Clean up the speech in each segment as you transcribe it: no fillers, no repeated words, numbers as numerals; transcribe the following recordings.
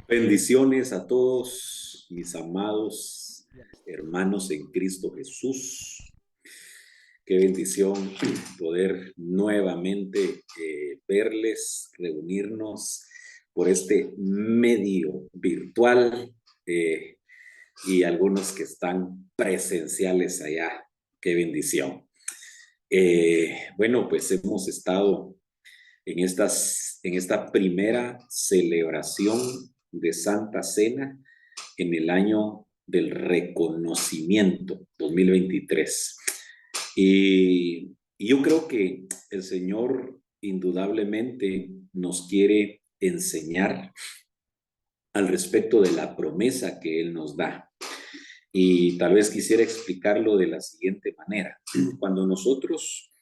Bendiciones a todos mis amados hermanos en Cristo Jesús. Qué bendición poder nuevamente verles, reunirnos por este medio virtual eh, y algunos que están presenciales allá. Qué bendición. Bueno, pues hemos estado en esta primera celebración de Santa Cena en el año del reconocimiento 2023. Y yo creo que el Señor indudablemente nos quiere enseñar al respecto de la promesa que Él nos da. Y tal vez quisiera explicarlo de la siguiente manera. Cuando nosotros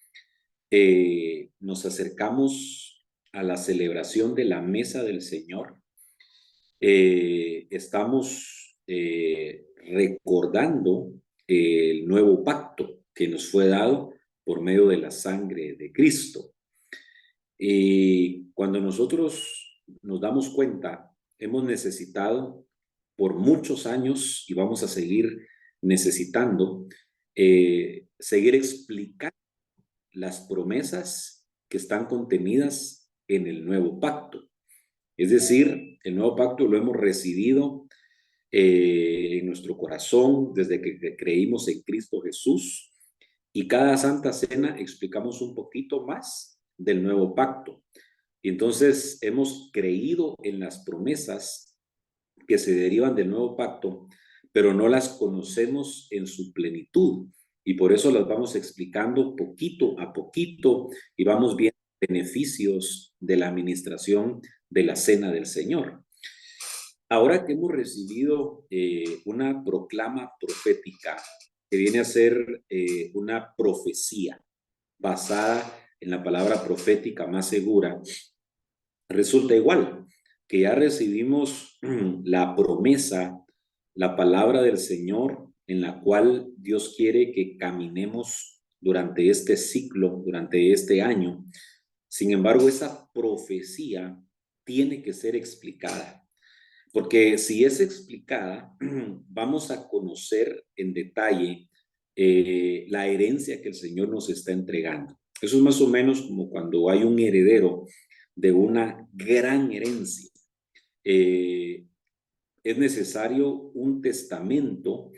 nos acercamos a la celebración de la mesa del Señor, estamos recordando el nuevo pacto que nos fue dado por medio de la sangre de Cristo. Y cuando nosotros nos damos cuenta, hemos necesitado por muchos años y vamos a seguir necesitando seguir explicando las promesas que están contenidas en el nuevo pacto. Es decir, el nuevo pacto lo hemos recibido en nuestro corazón desde que creímos en Cristo Jesús, y cada Santa Cena explicamos un poquito más del nuevo pacto. Y entonces hemos creído en las promesas que se derivan del nuevo pacto, pero no las conocemos en su plenitud. Y por eso las vamos explicando poquito a poquito y vamos viendo beneficios de la administración de la Cena del Señor. Ahora que hemos recibido una proclama profética que viene a ser una profecía basada en la palabra profética más segura, resulta igual que ya recibimos la promesa, la palabra del Señor, en la cual Dios quiere que caminemos durante este ciclo, durante este año. Sin embargo, esa profecía tiene que ser explicada, porque si es explicada, vamos a conocer en detalle la herencia que el Señor nos está entregando. Eso es más o menos como cuando hay un heredero de una gran herencia. Eh, es necesario un testamento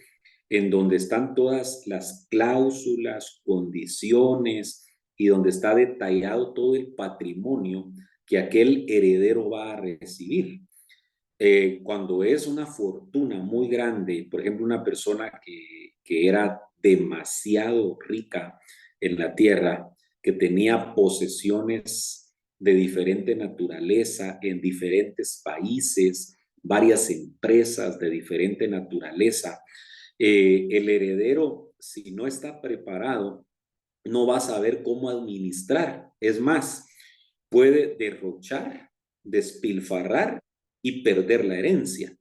en donde están todas las cláusulas, condiciones y donde está detallado todo el patrimonio que aquel heredero va a recibir. Cuando es una fortuna muy grande, por ejemplo, una persona que era demasiado rica en la tierra, que tenía posesiones de diferente naturaleza en diferentes países, varias empresas de diferente naturaleza, el heredero, si no está preparado, no va a saber cómo administrar. Es más, puede derrochar, despilfarrar y perder la herencia.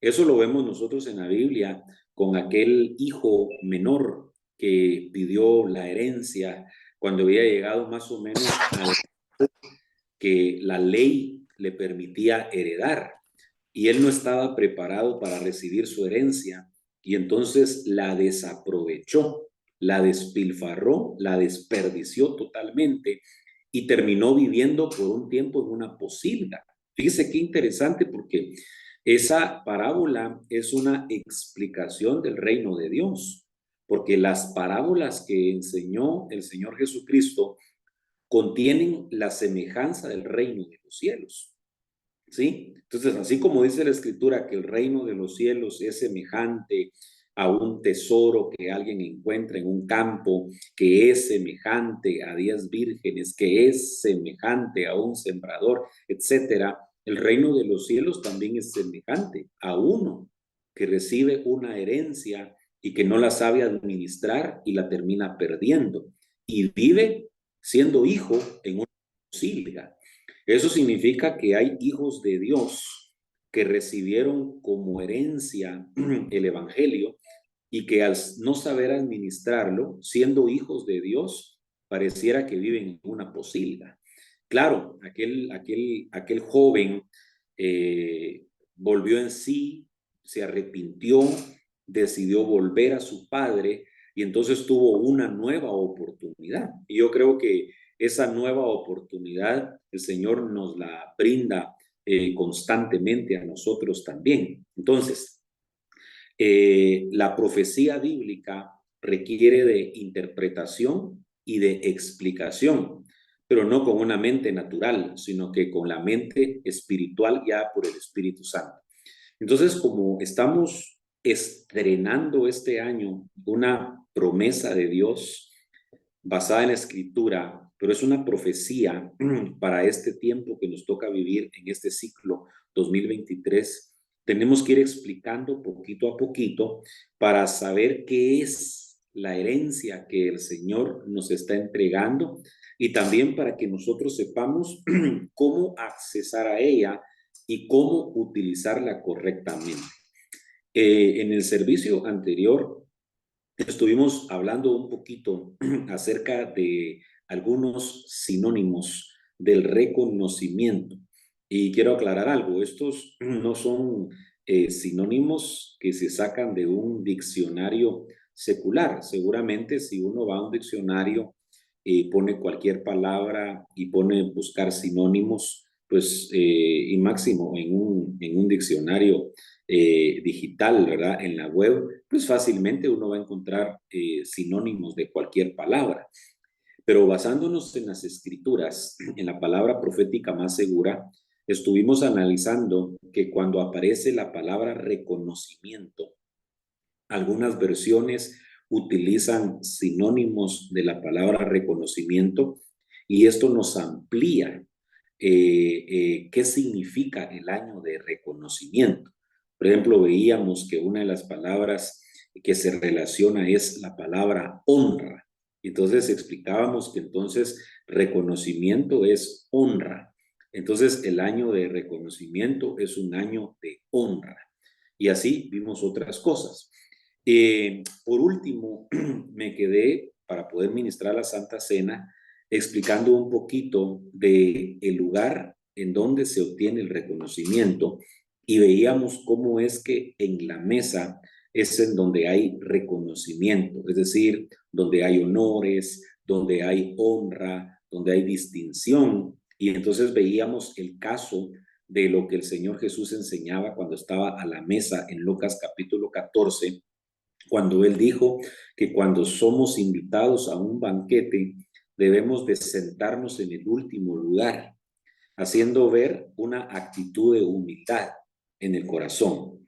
Eso lo vemos nosotros en la Biblia con aquel hijo menor que pidió la herencia cuando había llegado más o menos a que la ley le permitía heredar, y él no estaba preparado para recibir su herencia, y entonces la desaprovechó, la despilfarró, la desperdició totalmente y terminó viviendo por un tiempo en una posilga. Fíjese qué interesante, porque esa parábola es una explicación del reino de Dios, porque las parábolas que enseñó el Señor Jesucristo contienen la semejanza del reino de los cielos. ¿Sí? Entonces, así como dice la escritura que el reino de los cielos es semejante a un tesoro que alguien encuentra en un campo, que es semejante a 10 vírgenes, que es semejante a un sembrador, etcétera, el reino de los cielos también es semejante a uno que recibe una herencia y que no la sabe administrar y la termina perdiendo y vive siendo hijo en una posilga. Eso significa que hay hijos de Dios que recibieron como herencia el Evangelio y que al no saber administrarlo, siendo hijos de Dios, pareciera que viven en una posilga. Claro, aquel joven volvió en sí, se arrepintió, decidió volver a su padre y entonces tuvo una nueva oportunidad. Y yo creo que esa nueva oportunidad el Señor nos la brinda constantemente a nosotros también. Entonces, la profecía bíblica requiere de interpretación y de explicación, pero no con una mente natural, sino que con la mente espiritual guiada por el Espíritu Santo. Entonces, como estamos estrenando este año una promesa de Dios basada en la Escritura, pero es una profecía para este tiempo que nos toca vivir en este ciclo 2023, tenemos que ir explicando poquito a poquito para saber qué es la herencia que el Señor nos está entregando y también para que nosotros sepamos cómo accesar a ella y cómo utilizarla correctamente. En el servicio anterior estuvimos hablando un poquito acerca de algunos sinónimos del reconocimiento. Y quiero aclarar algo, estos no son sinónimos que se sacan de un diccionario secular. Seguramente si uno va a un diccionario y pone cualquier palabra y pone buscar sinónimos, pues y máximo en un diccionario digital, ¿verdad? En la web, pues fácilmente uno va a encontrar sinónimos de cualquier palabra. Pero basándonos en las escrituras, en la palabra profética más segura, estuvimos analizando que cuando aparece la palabra reconocimiento, algunas versiones utilizan sinónimos de la palabra reconocimiento y esto nos amplía qué significa el año de reconocimiento. Por ejemplo, veíamos que una de las palabras que se relaciona es la palabra honra. Entonces explicábamos que entonces reconocimiento es honra. Entonces el año de reconocimiento es un año de honra. Y así vimos otras cosas. Por último, me quedé para poder ministrar la Santa Cena explicando un poquito de el lugar en donde se obtiene el reconocimiento y veíamos cómo es que en la mesa es en donde hay reconocimiento, es decir, donde hay honores, donde hay honra, donde hay distinción. Y entonces veíamos el caso de lo que el Señor Jesús enseñaba cuando estaba a la mesa en Lucas capítulo 14, cuando él dijo que cuando somos invitados a un banquete, debemos de sentarnos en el último lugar, haciendo ver una actitud de humildad en el corazón.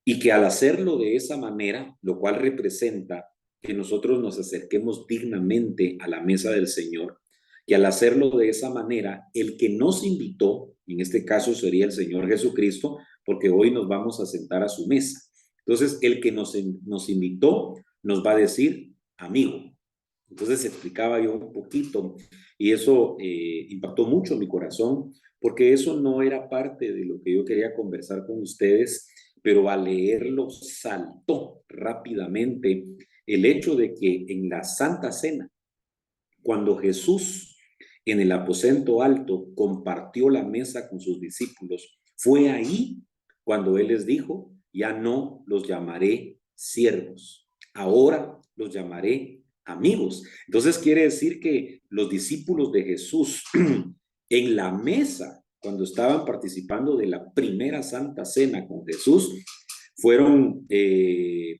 Y que al hacerlo de esa manera, lo cual representa que nosotros nos acerquemos dignamente a la mesa del Señor, que al hacerlo de esa manera, el que nos invitó, en este caso sería el Señor Jesucristo, porque hoy nos vamos a sentar a su mesa. Entonces, el que nos invitó nos va a decir amigo. Entonces explicaba yo un poquito y eso impactó mucho mi corazón porque eso no era parte de lo que yo quería conversar con ustedes, pero al leerlo saltó rápidamente el hecho de que en la Santa Cena, cuando Jesús en el aposento alto compartió la mesa con sus discípulos, fue ahí cuando Él les dijo, ya no los llamaré siervos, ahora los llamaré amigos. Entonces quiere decir que los discípulos de Jesús en la mesa, cuando estaban participando de la primera Santa Cena con Jesús, fueron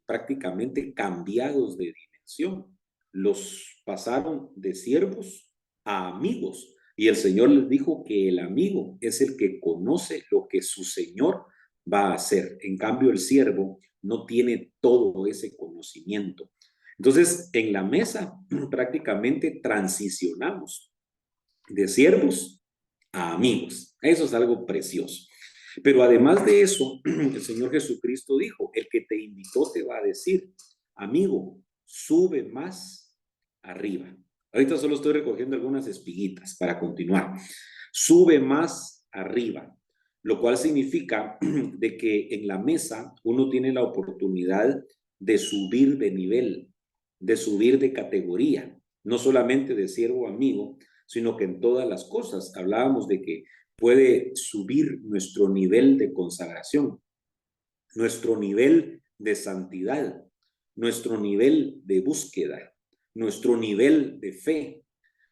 prácticamente cambiados de dimensión. Los pasaron de siervos a amigos. Y el Señor les dijo que el amigo es el que conoce lo que su Señor va a hacer. En cambio, el siervo no tiene todo ese conocimiento. Entonces, en la mesa prácticamente transicionamos de siervos a amigos. Eso es algo precioso. Pero además de eso, el Señor Jesucristo dijo, el que te invitó te va a decir, amigo, sube más arriba. Ahorita solo estoy recogiendo algunas espiguitas para continuar. Sube más arriba, lo cual significa de que en la mesa uno tiene la oportunidad de subir de nivel, de subir de categoría, no solamente de siervo amigo, sino que en todas las cosas hablábamos de que puede subir nuestro nivel de consagración, nuestro nivel de santidad, nuestro nivel de búsqueda, nuestro nivel de fe,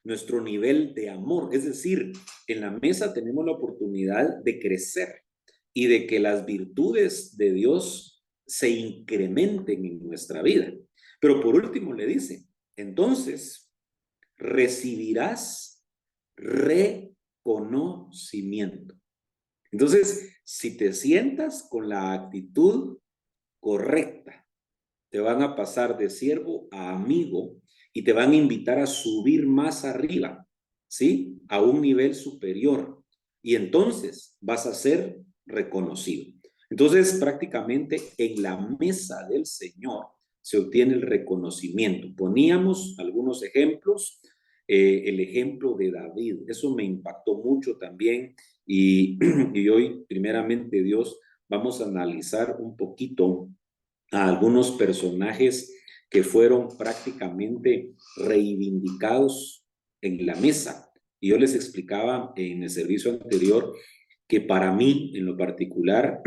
nuestro nivel de amor. Es decir, en la mesa tenemos la oportunidad de crecer y de que las virtudes de Dios se incrementen en nuestra vida. Pero por último le dice, entonces recibirás reconocimiento. Entonces, si te sientas con la actitud correcta, te van a pasar de siervo a amigo y te van a invitar a subir más arriba, ¿sí? A un nivel superior. Y entonces vas a ser reconocido. Entonces, prácticamente en la mesa del Señor se obtiene el reconocimiento. Poníamos algunos ejemplos, el ejemplo de David, eso me impactó mucho también y hoy, primeramente Dios, vamos a analizar un poquito a algunos personajes que fueron prácticamente reivindicados en la mesa. Y yo les explicaba en el servicio anterior que para mí, en lo particular,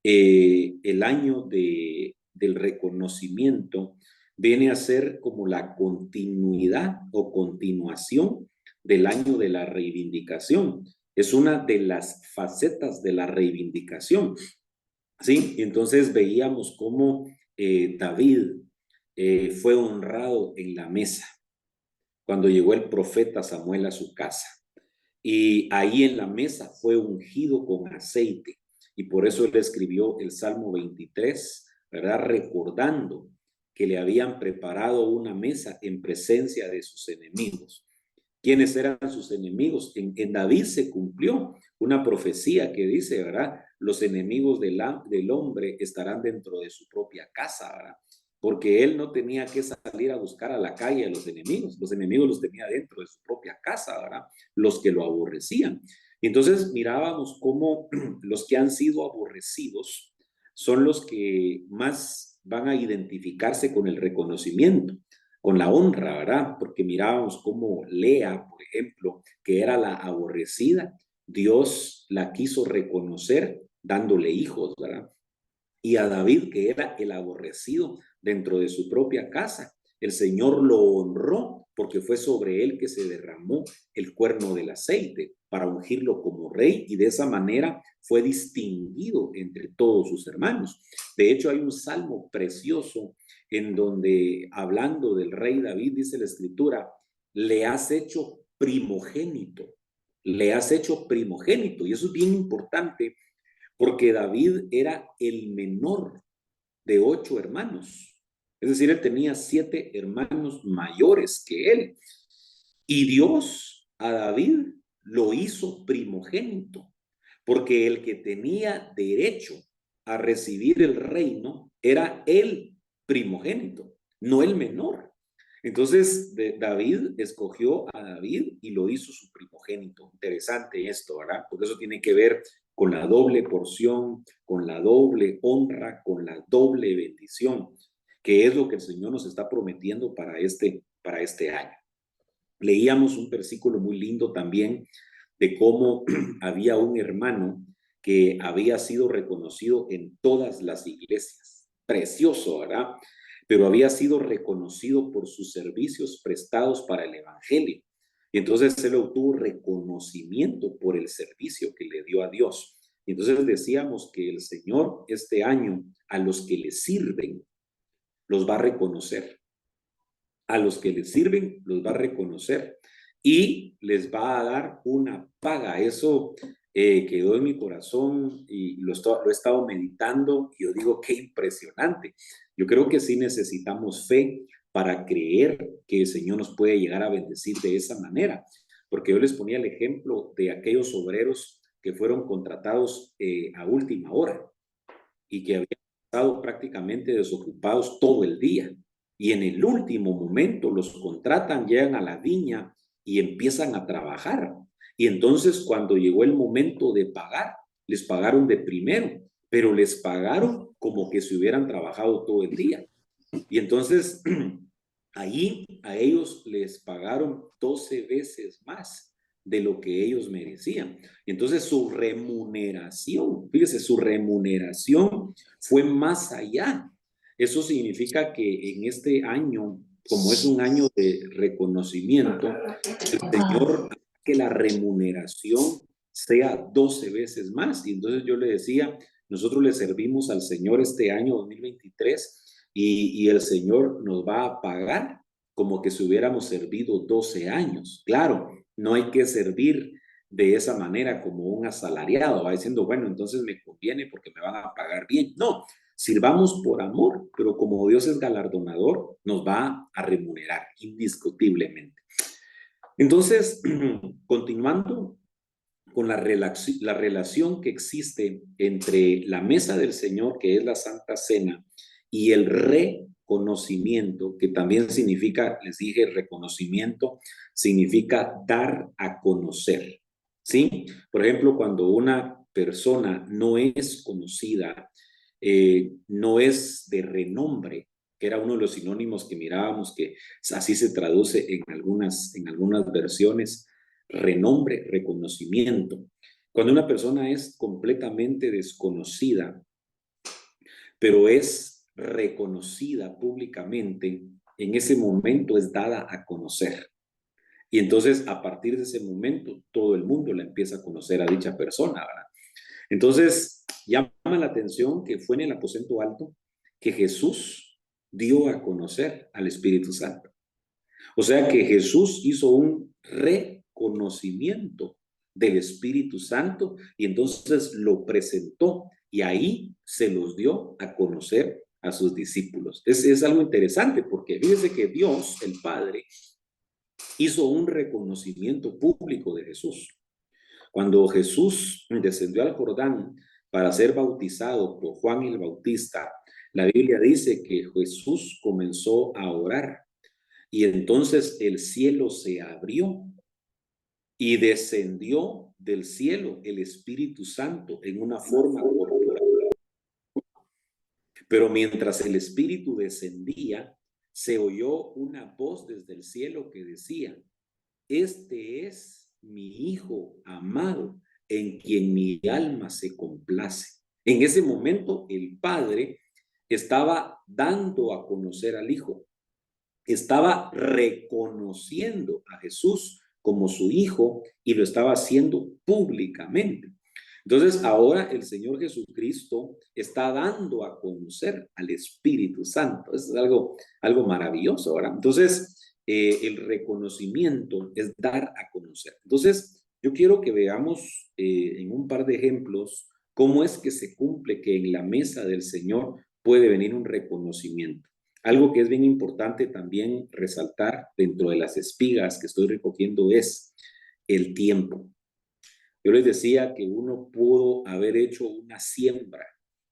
el año del reconocimiento viene a ser como la continuidad o continuación del año de la reivindicación. Es una de las facetas de la reivindicación. ¿Sí? Entonces veíamos cómo David fue honrado en la mesa cuando llegó el profeta Samuel a su casa. Y ahí en la mesa fue ungido con aceite. Y por eso él escribió el Salmo 23, ¿verdad? Recordando que le habían preparado una mesa en presencia de sus enemigos. ¿Quiénes eran sus enemigos? En David se cumplió una profecía que dice, ¿verdad? Los enemigos del hombre estarán dentro de su propia casa, ¿verdad? Porque él no tenía que salir a buscar a la calle a los enemigos los tenía dentro de su propia casa, ¿verdad? Los que lo aborrecían. Y entonces mirábamos cómo los que han sido aborrecidos son los que más van a identificarse con el reconocimiento, con la honra, ¿verdad? Porque mirábamos cómo Lea, por ejemplo, que era la aborrecida, Dios la quiso reconocer dándole hijos, ¿verdad? Y a David, que era el aborrecido dentro de su propia casa, el Señor lo honró porque fue sobre él que se derramó el cuerno del aceite para ungirlo como rey y de esa manera fue distinguido entre todos sus hermanos. De hecho, hay un salmo precioso en donde, hablando del rey David, dice la escritura, le has hecho primogénito, le has hecho primogénito. Y eso es bien importante porque David era el menor de 8 hermanos. Es decir, él tenía 7 hermanos mayores que él. Y Dios a David lo hizo primogénito, porque el que tenía derecho a recibir el reino era el primogénito, no el menor. Entonces, David escogió a David y lo hizo su primogénito. Interesante esto, ¿verdad? Porque eso tiene que ver con la doble porción, con la doble honra, con la doble bendición, que es lo que el Señor nos está prometiendo para este año. Leíamos un versículo muy lindo también de cómo había un hermano que había sido reconocido en todas las iglesias. Precioso, ¿verdad? Pero había sido reconocido por sus servicios prestados para el evangelio. Y entonces él obtuvo reconocimiento por el servicio que le dio a Dios. Y entonces decíamos que el Señor este año a los que le sirven los va a reconocer. A los que les sirven los va a reconocer y les va a dar una paga. Eso quedó en mi corazón y lo he estado meditando y yo digo, qué impresionante. Yo creo que sí necesitamos fe para creer que el Señor nos puede llegar a bendecir de esa manera. Porque yo les ponía el ejemplo de aquellos obreros que fueron contratados a última hora y que habían estado prácticamente desocupados todo el día. Y en el último momento los contratan, llegan a la viña y empiezan a trabajar. Y entonces cuando llegó el momento de pagar, les pagaron de primero, pero les pagaron como que si hubieran trabajado todo el día. Y entonces ahí a ellos les pagaron 12 veces más de lo que ellos merecían. Y entonces su remuneración, fíjese, su remuneración fue más allá. Eso significa que en este año, como es un año de reconocimiento, el Señor hace que la remuneración sea 12 veces más. Y entonces yo le decía, nosotros le servimos al Señor este año 2023 y el Señor nos va a pagar como que si hubiéramos servido 12 años. Claro, no hay que servir de esa manera como un asalariado, va diciendo, bueno, entonces me conviene porque me van a pagar bien. No, sirvamos por amor, pero como Dios es galardonador, nos va a remunerar indiscutiblemente. Entonces, continuando con la relación que existe entre la mesa del Señor, que es la Santa Cena, y el reconocimiento, que también significa, les dije, reconocimiento, significa dar a conocer, ¿sí? Por ejemplo, cuando una persona no es conocida, no es de renombre, que era uno de los sinónimos que mirábamos, que así se traduce en algunas versiones, renombre, reconocimiento. Cuando una persona es completamente desconocida, pero es reconocida públicamente, en ese momento es dada a conocer. Y entonces, a partir de ese momento, todo el mundo la empieza a conocer a dicha persona, ¿verdad? Entonces, llama la atención que fue en el aposento alto que Jesús dio a conocer al Espíritu Santo. O sea que Jesús hizo un reconocimiento del Espíritu Santo y entonces lo presentó y ahí se los dio a conocer a sus discípulos. Es algo interesante porque fíjese que Dios, el Padre, hizo un reconocimiento público de Jesús. Cuando Jesús descendió al Jordán para ser bautizado por Juan el Bautista, la Biblia dice que Jesús comenzó a orar y entonces el cielo se abrió y descendió del cielo el Espíritu Santo en una forma corporal. Pero mientras el Espíritu descendía, se oyó una voz desde el cielo que decía, este es mi Hijo amado, en quien mi alma se complace. En ese momento el Padre estaba dando a conocer al Hijo, estaba reconociendo a Jesús como su Hijo y lo estaba haciendo públicamente. Entonces ahora el Señor Jesucristo está dando a conocer al Espíritu Santo. Es algo maravilloso ahora. Entonces el reconocimiento es dar a conocer. Entonces yo quiero que veamos en un par de ejemplos cómo es que se cumple que en la mesa del Señor puede venir un reconocimiento. Algo que es bien importante también resaltar dentro de las espigas que estoy recogiendo es el tiempo. Yo les decía que uno pudo haber hecho una siembra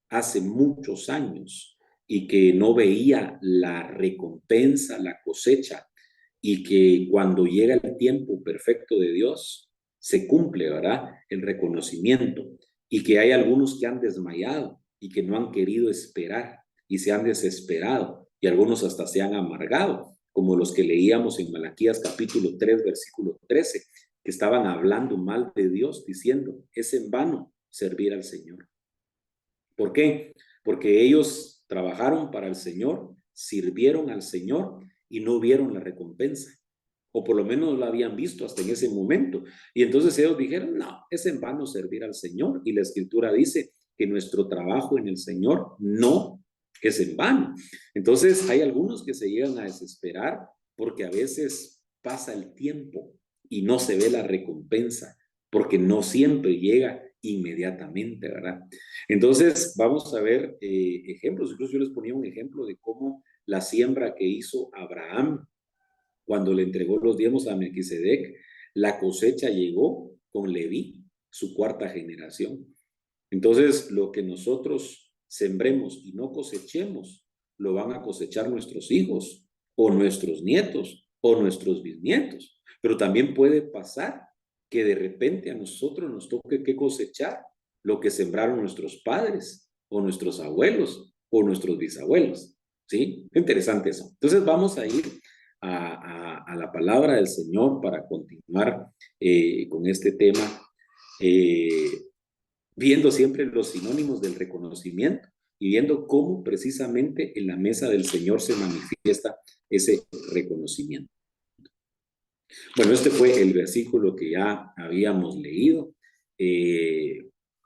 hace muchos años y que no veía la recompensa, la cosecha, y que cuando llega el tiempo perfecto de Dios, se cumple, ¿verdad? El reconocimiento. Y que hay algunos que han desmayado y que no han querido esperar y se han desesperado y algunos hasta se han amargado, como los que leíamos en Malaquías capítulo 3, versículo 13, que estaban hablando mal de Dios, diciendo, es en vano servir al Señor. ¿Por qué? Porque ellos trabajaron para el Señor, sirvieron al Señor y no vieron la recompensa. O por lo menos no la habían visto hasta en ese momento. Y entonces ellos dijeron, no, es en vano servir al Señor. Y la Escritura dice que nuestro trabajo en el Señor no es en vano. Entonces hay algunos que se llegan a desesperar porque a veces pasa el tiempo y no se ve la recompensa, porque no siempre llega inmediatamente, ¿verdad? Entonces vamos a ver ejemplos. Incluso yo les ponía un ejemplo de cómo la siembra que hizo Abraham cuando le entregó los diezmos a Melquisedec, la cosecha llegó con Leví, su cuarta generación. Entonces, lo que nosotros sembremos y no cosechemos, lo van a cosechar nuestros hijos o nuestros nietos o nuestros bisnietos. Pero también puede pasar que de repente a nosotros nos toque que cosechar lo que sembraron nuestros padres o nuestros abuelos o nuestros bisabuelos. ¿Sí? Interesante eso. Entonces vamos a ir a la palabra del Señor para continuar con este tema, viendo siempre los sinónimos del reconocimiento y viendo cómo precisamente en la mesa del Señor se manifiesta ese reconocimiento. Bueno, este fue el versículo que ya habíamos leído.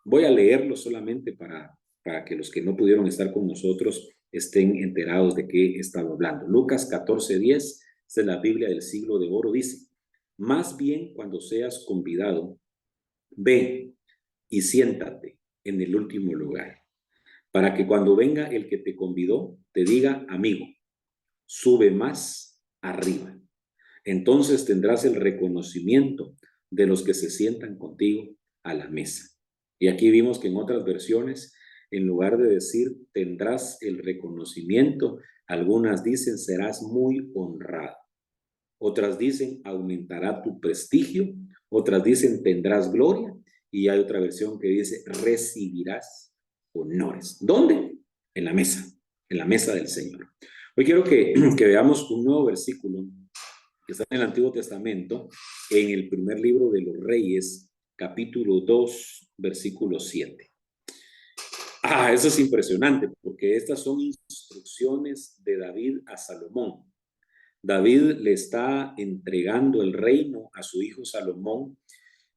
Voy a leerlo solamente para que los que no pudieron estar con nosotros estén enterados de qué estaba hablando. Lucas 14:10, esta es la Biblia del siglo de oro, dice: más bien cuando seas convidado, ve y siéntate en el último lugar, para que cuando venga el que te convidó, te diga: amigo, sube más arriba. Entonces tendrás el reconocimiento de los que se sientan contigo a la mesa. Y aquí vimos que en otras versiones, en lugar de decir tendrás el reconocimiento, algunas dicen serás muy honrado. Otras dicen aumentará tu prestigio. Otras dicen tendrás gloria. Y hay otra versión que dice recibirás honores. ¿Dónde? En la mesa del Señor. Hoy quiero que veamos un nuevo versículo que está en el Antiguo Testamento, en el primer libro de los Reyes, capítulo 2, versículo 7. Eso es impresionante, porque estas son instrucciones de David a Salomón. David le está entregando el reino a su hijo Salomón,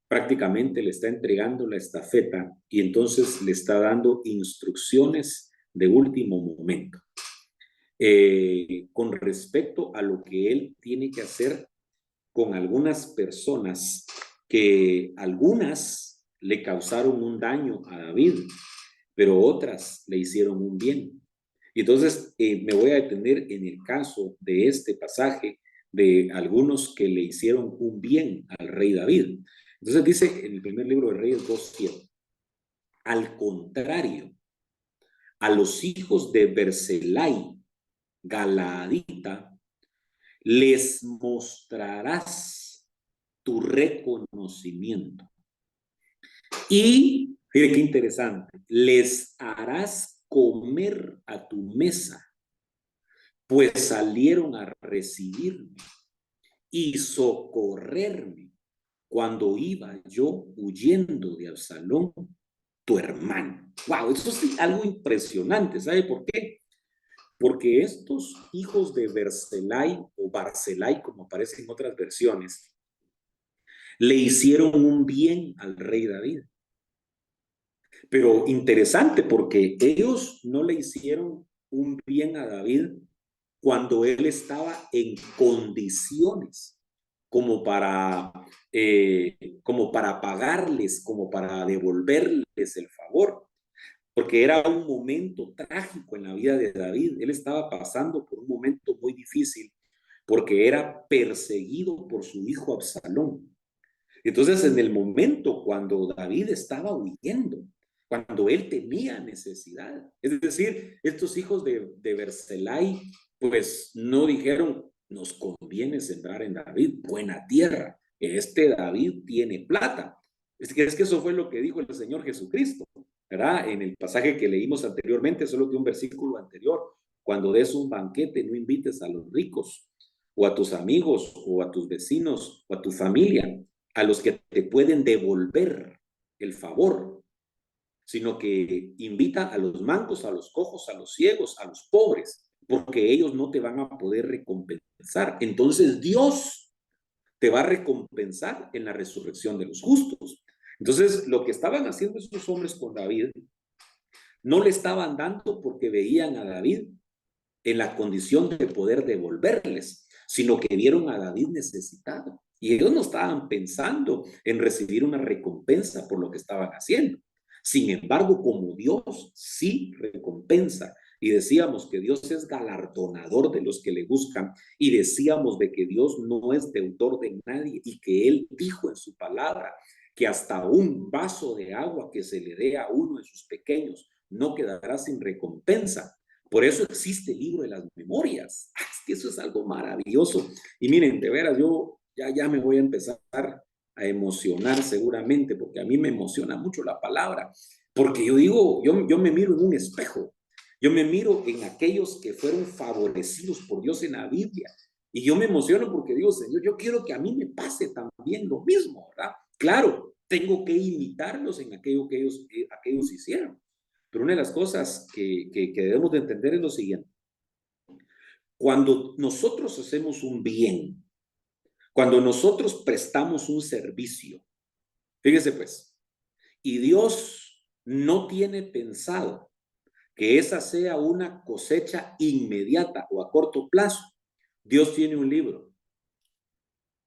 prácticamente le está entregando la estafeta y entonces le está dando instrucciones de último momento. Con respecto a lo que él tiene que hacer con algunas personas que algunas le causaron un daño a David, pero otras le hicieron un bien. Y entonces me voy a detener en el caso de este pasaje de algunos que le hicieron un bien al rey David. Entonces dice en el primer libro de Reyes 2:7, al contrario, a los hijos de Berzellai, Galaadita, les mostrarás tu reconocimiento. Y, fíjate qué interesante, les harás comer a tu mesa, pues salieron a recibirme y socorrerme cuando iba yo huyendo de Absalón, tu hermano. Wow, eso es algo impresionante. ¿Sabe por qué? Porque estos hijos de Berzellai o Barzellai, como aparece en otras versiones, le hicieron un bien al rey David. Pero interesante, porque ellos no le hicieron un bien a David cuando él estaba en condiciones como para pagarles, como para devolverles el favor, porque era un momento trágico en la vida de David. Él estaba pasando por un momento muy difícil porque era perseguido por su hijo Absalón. Entonces, en el momento cuando David estaba huyendo, cuando él tenía necesidad, es decir, estos hijos de Berzellai, pues no dijeron, nos conviene sembrar en David buena tierra, este David tiene plata. Es que eso fue lo que dijo el Señor Jesucristo, ¿verdad? En el pasaje que leímos anteriormente, solo que un versículo anterior, cuando des un banquete, no invites a los ricos, o a tus amigos, o a tus vecinos, o a tu familia, a los que te pueden devolver el favor, sino que invita a los mancos, a los cojos, a los ciegos, a los pobres, porque ellos no te van a poder recompensar. Entonces Dios te va a recompensar en la resurrección de los justos. Entonces, lo que estaban haciendo esos hombres con David, no le estaban dando porque veían a David en la condición de poder devolverles, sino que vieron a David necesitado. Y ellos no estaban pensando en recibir una recompensa por lo que estaban haciendo. Sin embargo, como Dios sí recompensa, y decíamos que Dios es galardonador de los que le buscan, y decíamos de que Dios no es deudor de nadie, y que Él dijo en su palabra que hasta un vaso de agua que se le dé a uno de sus pequeños no quedará sin recompensa. Por eso existe el libro de las memorias. Es que eso es algo maravilloso. Y miren, de veras, yo ya me voy a empezar a emocionar seguramente, porque a mí me emociona mucho la palabra, porque yo digo, yo me miro en un espejo, yo me miro en aquellos que fueron favorecidos por Dios en la Biblia, Y yo me emociono porque digo, Señor, yo quiero que a mí me pase también lo mismo, ¿verdad? Claro, tengo que imitarlos en aquello que ellos hicieron. Pero una de las cosas que debemos de entender es lo siguiente. Cuando nosotros hacemos un bien, cuando nosotros prestamos un servicio, fíjese pues, y Dios no tiene pensado que esa sea una cosecha inmediata o a corto plazo, Dios tiene un libro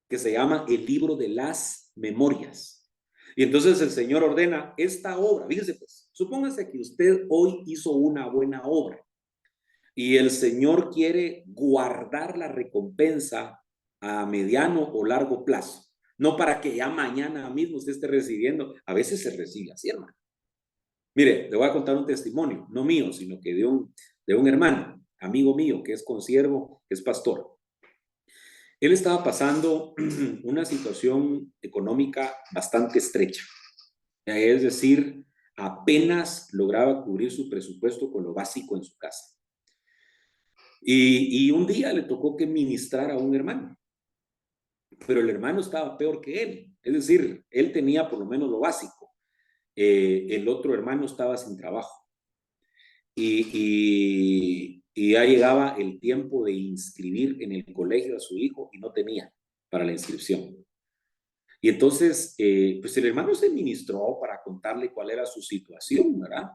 que se llama el libro de las memorias. Y entonces el Señor ordena esta obra. Fíjese pues, supóngase que usted hoy hizo una buena obra y el Señor quiere guardar la recompensa a mediano o largo plazo. No para que ya mañana mismo usted esté recibiendo. A veces se recibe así, hermano. Mire, le voy a contar un testimonio, no mío, sino que de un hermano, amigo mío, que es consiervo, que es pastor. Él estaba pasando una situación económica bastante estrecha. Es decir, apenas lograba cubrir su presupuesto con lo básico en su casa. Y un día le tocó que ministrar a un hermano, pero el hermano estaba peor que él. Es decir, él tenía por lo menos lo básico. El otro hermano estaba sin trabajo. Y ya llegaba el tiempo de inscribir en el colegio a su hijo y no tenía para la inscripción. Y entonces, pues el hermano se ministró para contarle cuál era su situación, ¿verdad?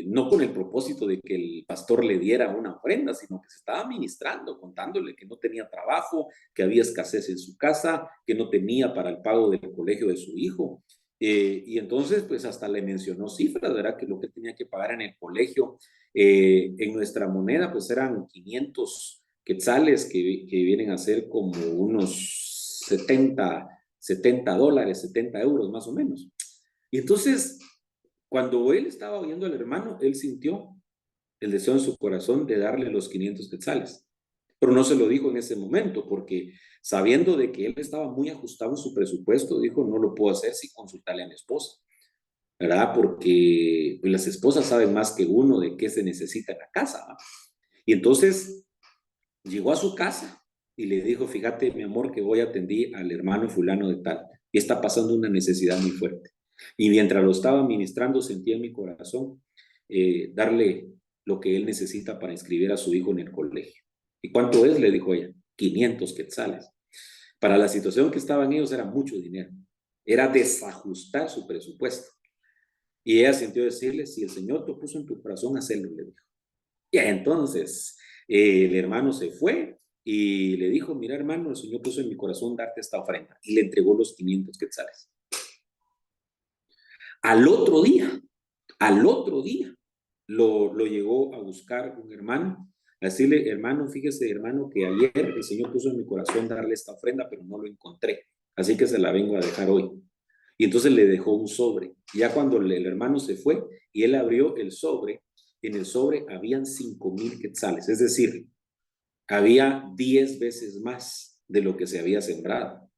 No con el propósito de que el pastor le diera una ofrenda, sino que se estaba ministrando, contándole que no tenía trabajo, que había escasez en su casa, que no tenía para el pago del colegio de su hijo. Y entonces, pues hasta le mencionó cifras, ¿verdad? Que lo que tenía que pagar en el colegio, en nuestra moneda, pues eran 500 quetzales, que vienen a ser como unos 70 dólares, 70 euros más o menos. Y entonces, cuando él estaba oyendo al hermano, él sintió el deseo en su corazón de darle los 500 quetzales. Pero no se lo dijo en ese momento, porque sabiendo de que él estaba muy ajustado en su presupuesto, dijo, no lo puedo hacer sin consultarle a mi esposa, ¿verdad? Porque pues, las esposas saben más que uno de qué se necesita en la casa, ¿no? Y entonces llegó a su casa y le dijo, fíjate, mi amor, que voy a atender al hermano fulano de tal, y está pasando una necesidad muy fuerte. Y mientras lo estaba ministrando, sentía en mi corazón darle lo que él necesita para inscribir a su hijo en el colegio. ¿Y cuánto es? Le dijo ella. 500 quetzales. Para la situación que estaban ellos era mucho dinero. Era desajustar su presupuesto. Y ella sintió decirle, si el Señor te puso en tu corazón, hacerlo, le dijo. Y entonces el hermano se fue y le dijo, mira hermano, el Señor puso en mi corazón darte esta ofrenda. Y le entregó los 500 quetzales. Al otro día, al otro día, lo llegó a buscar un hermano, a decirle, hermano, fíjese, hermano, que ayer el Señor puso en mi corazón darle esta ofrenda, pero no lo encontré. Así que se la vengo a dejar hoy. Y entonces le dejó un sobre. Ya cuando el hermano se fue y él abrió el sobre, en el sobre habían 5,000 quetzales. Es decir, había 10 veces más de lo que se había sembrado.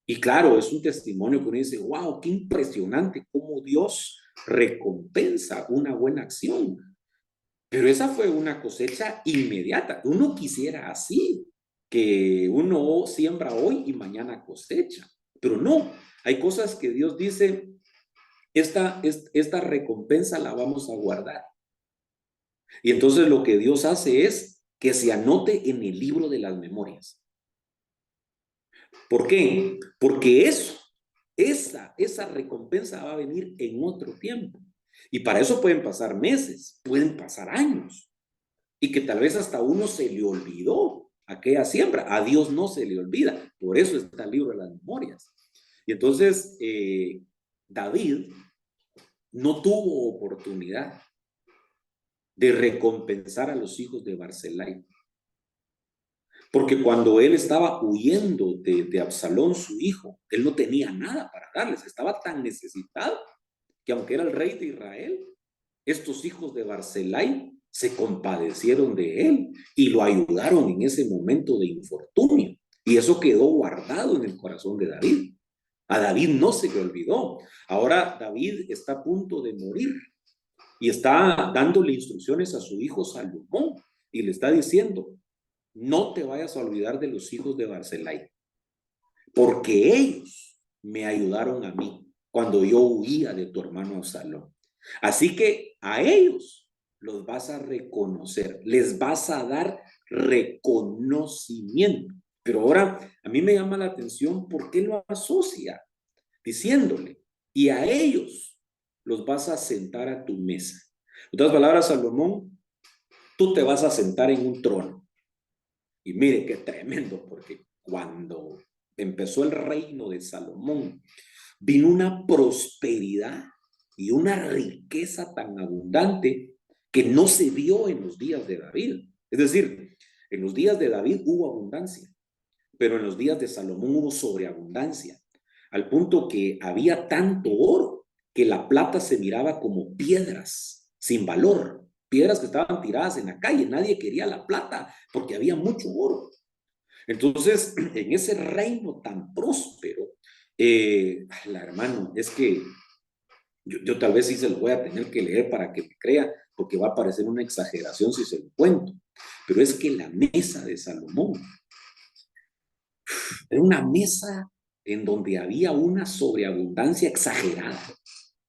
Y claro, es un testimonio que uno dice, wow, qué impresionante cómo Dios recompensa una buena acción. Pero esa fue una cosecha inmediata. Uno quisiera así, que uno siembra hoy y mañana cosecha. Pero no, hay cosas que Dios dice, esta recompensa la vamos a guardar. Y entonces lo que Dios hace es que se anote en el libro de las memorias. ¿Por qué? Porque esa recompensa va a venir en otro tiempo. Y para eso pueden pasar meses, pueden pasar años. Y que tal vez hasta uno se le olvidó aquella siembra. A Dios no se le olvida. Por eso está el libro de las memorias. Y entonces, David no tuvo oportunidad de recompensar a los hijos de Barzillai. Porque cuando él estaba huyendo de Absalón, su hijo, él no tenía nada para darles. Estaba tan necesitado que aunque era el rey de Israel, estos hijos de Barzillai se compadecieron de él y lo ayudaron en ese momento de infortunio. Y eso quedó guardado en el corazón de David. A David no se le olvidó. Ahora David está a punto de morir y está dándole instrucciones a su hijo Salomón y le está diciendo, no te vayas a olvidar de los hijos de Barzillai, porque ellos me ayudaron a mí cuando yo huía de tu hermano Absalón. Así que a ellos los vas a reconocer, les vas a dar reconocimiento. Pero ahora a mí me llama la atención por qué lo asocia, diciéndole, y a ellos los vas a sentar a tu mesa. En otras palabras, Salomón, tú te vas a sentar en un trono. Y mire qué tremendo, porque cuando empezó el reino de Salomón, vino una prosperidad y una riqueza tan abundante que no se vio en los días de David. Es decir, en los días de David hubo abundancia, pero en los días de Salomón hubo sobreabundancia, al punto que había tanto oro que la plata se miraba como piedras sin valor, piedras que estaban tiradas en la calle, nadie quería la plata porque había mucho oro. Entonces, en ese reino tan próspero, la hermano, es que yo tal vez sí se lo voy a tener que leer para que me crea, porque va a parecer una exageración si se lo cuento, pero es que la mesa de Salomón era una mesa en donde había una sobreabundancia exagerada,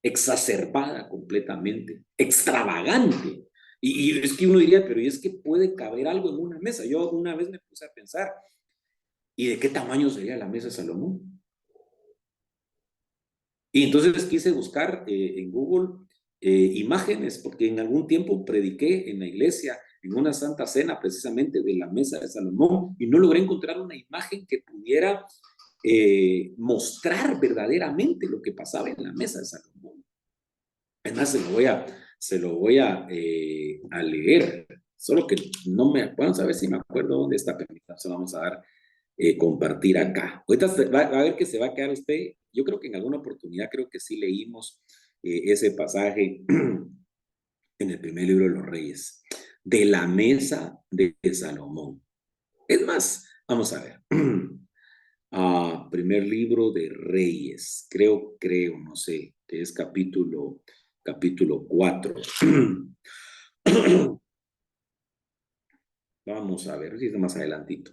exacerbada completamente, extravagante. Y es que uno diría, pero ¿y es que puede caber algo en una mesa? Yo una vez me puse a pensar, ¿y de qué tamaño sería la mesa de Salomón? Y entonces quise buscar en Google imágenes, porque en algún tiempo prediqué en la iglesia, en una santa cena precisamente de la mesa de Salomón, y no logré encontrar una imagen que pudiera mostrar verdaderamente lo que pasaba en la mesa de Salomón. Además, se lo voy a leer, solo que no me, vamos a ver si me acuerdo dónde está, permítame, se lo vamos a dar compartir acá. Ahorita va a ver que se va a quedar usted, yo creo que en alguna oportunidad creo que sí leímos ese pasaje en el primer libro de los Reyes, de la mesa de Salomón. Es más, vamos a ver. Primer libro de Reyes, creo, no sé, que es capítulo 4. Vamos a ver, si es más adelantito.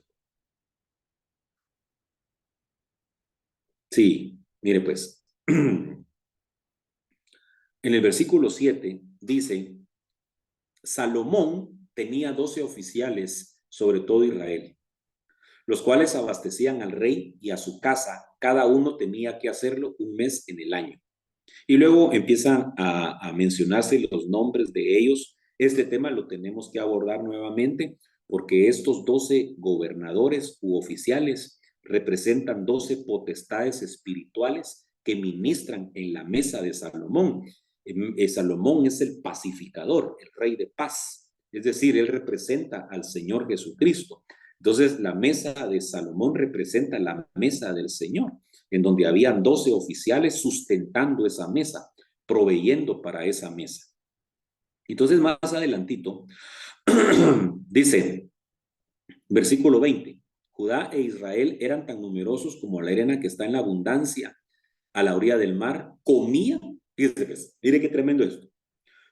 Sí, mire pues. En el versículo 7 dice, Salomón tenía 12 oficiales sobre todo Israel, los cuales abastecían al rey y a su casa. Cada uno tenía que hacerlo un mes en el año. Y luego empiezan a mencionarse los nombres de ellos. Este tema lo tenemos que abordar nuevamente porque estos 12 gobernadores u oficiales representan 12 potestades espirituales que ministran en la mesa de Salomón. Salomón es el pacificador, el rey de paz. Es decir, él representa al Señor Jesucristo. Entonces, la mesa de Salomón representa la mesa del Señor, en donde habían 12 oficiales sustentando esa mesa, proveyendo para esa mesa. Entonces, más adelantito, dice, versículo 20, Judá e Israel eran tan numerosos como la arena que está en la abundancia a la orilla del mar, comían, fíjate pues, mire qué tremendo esto,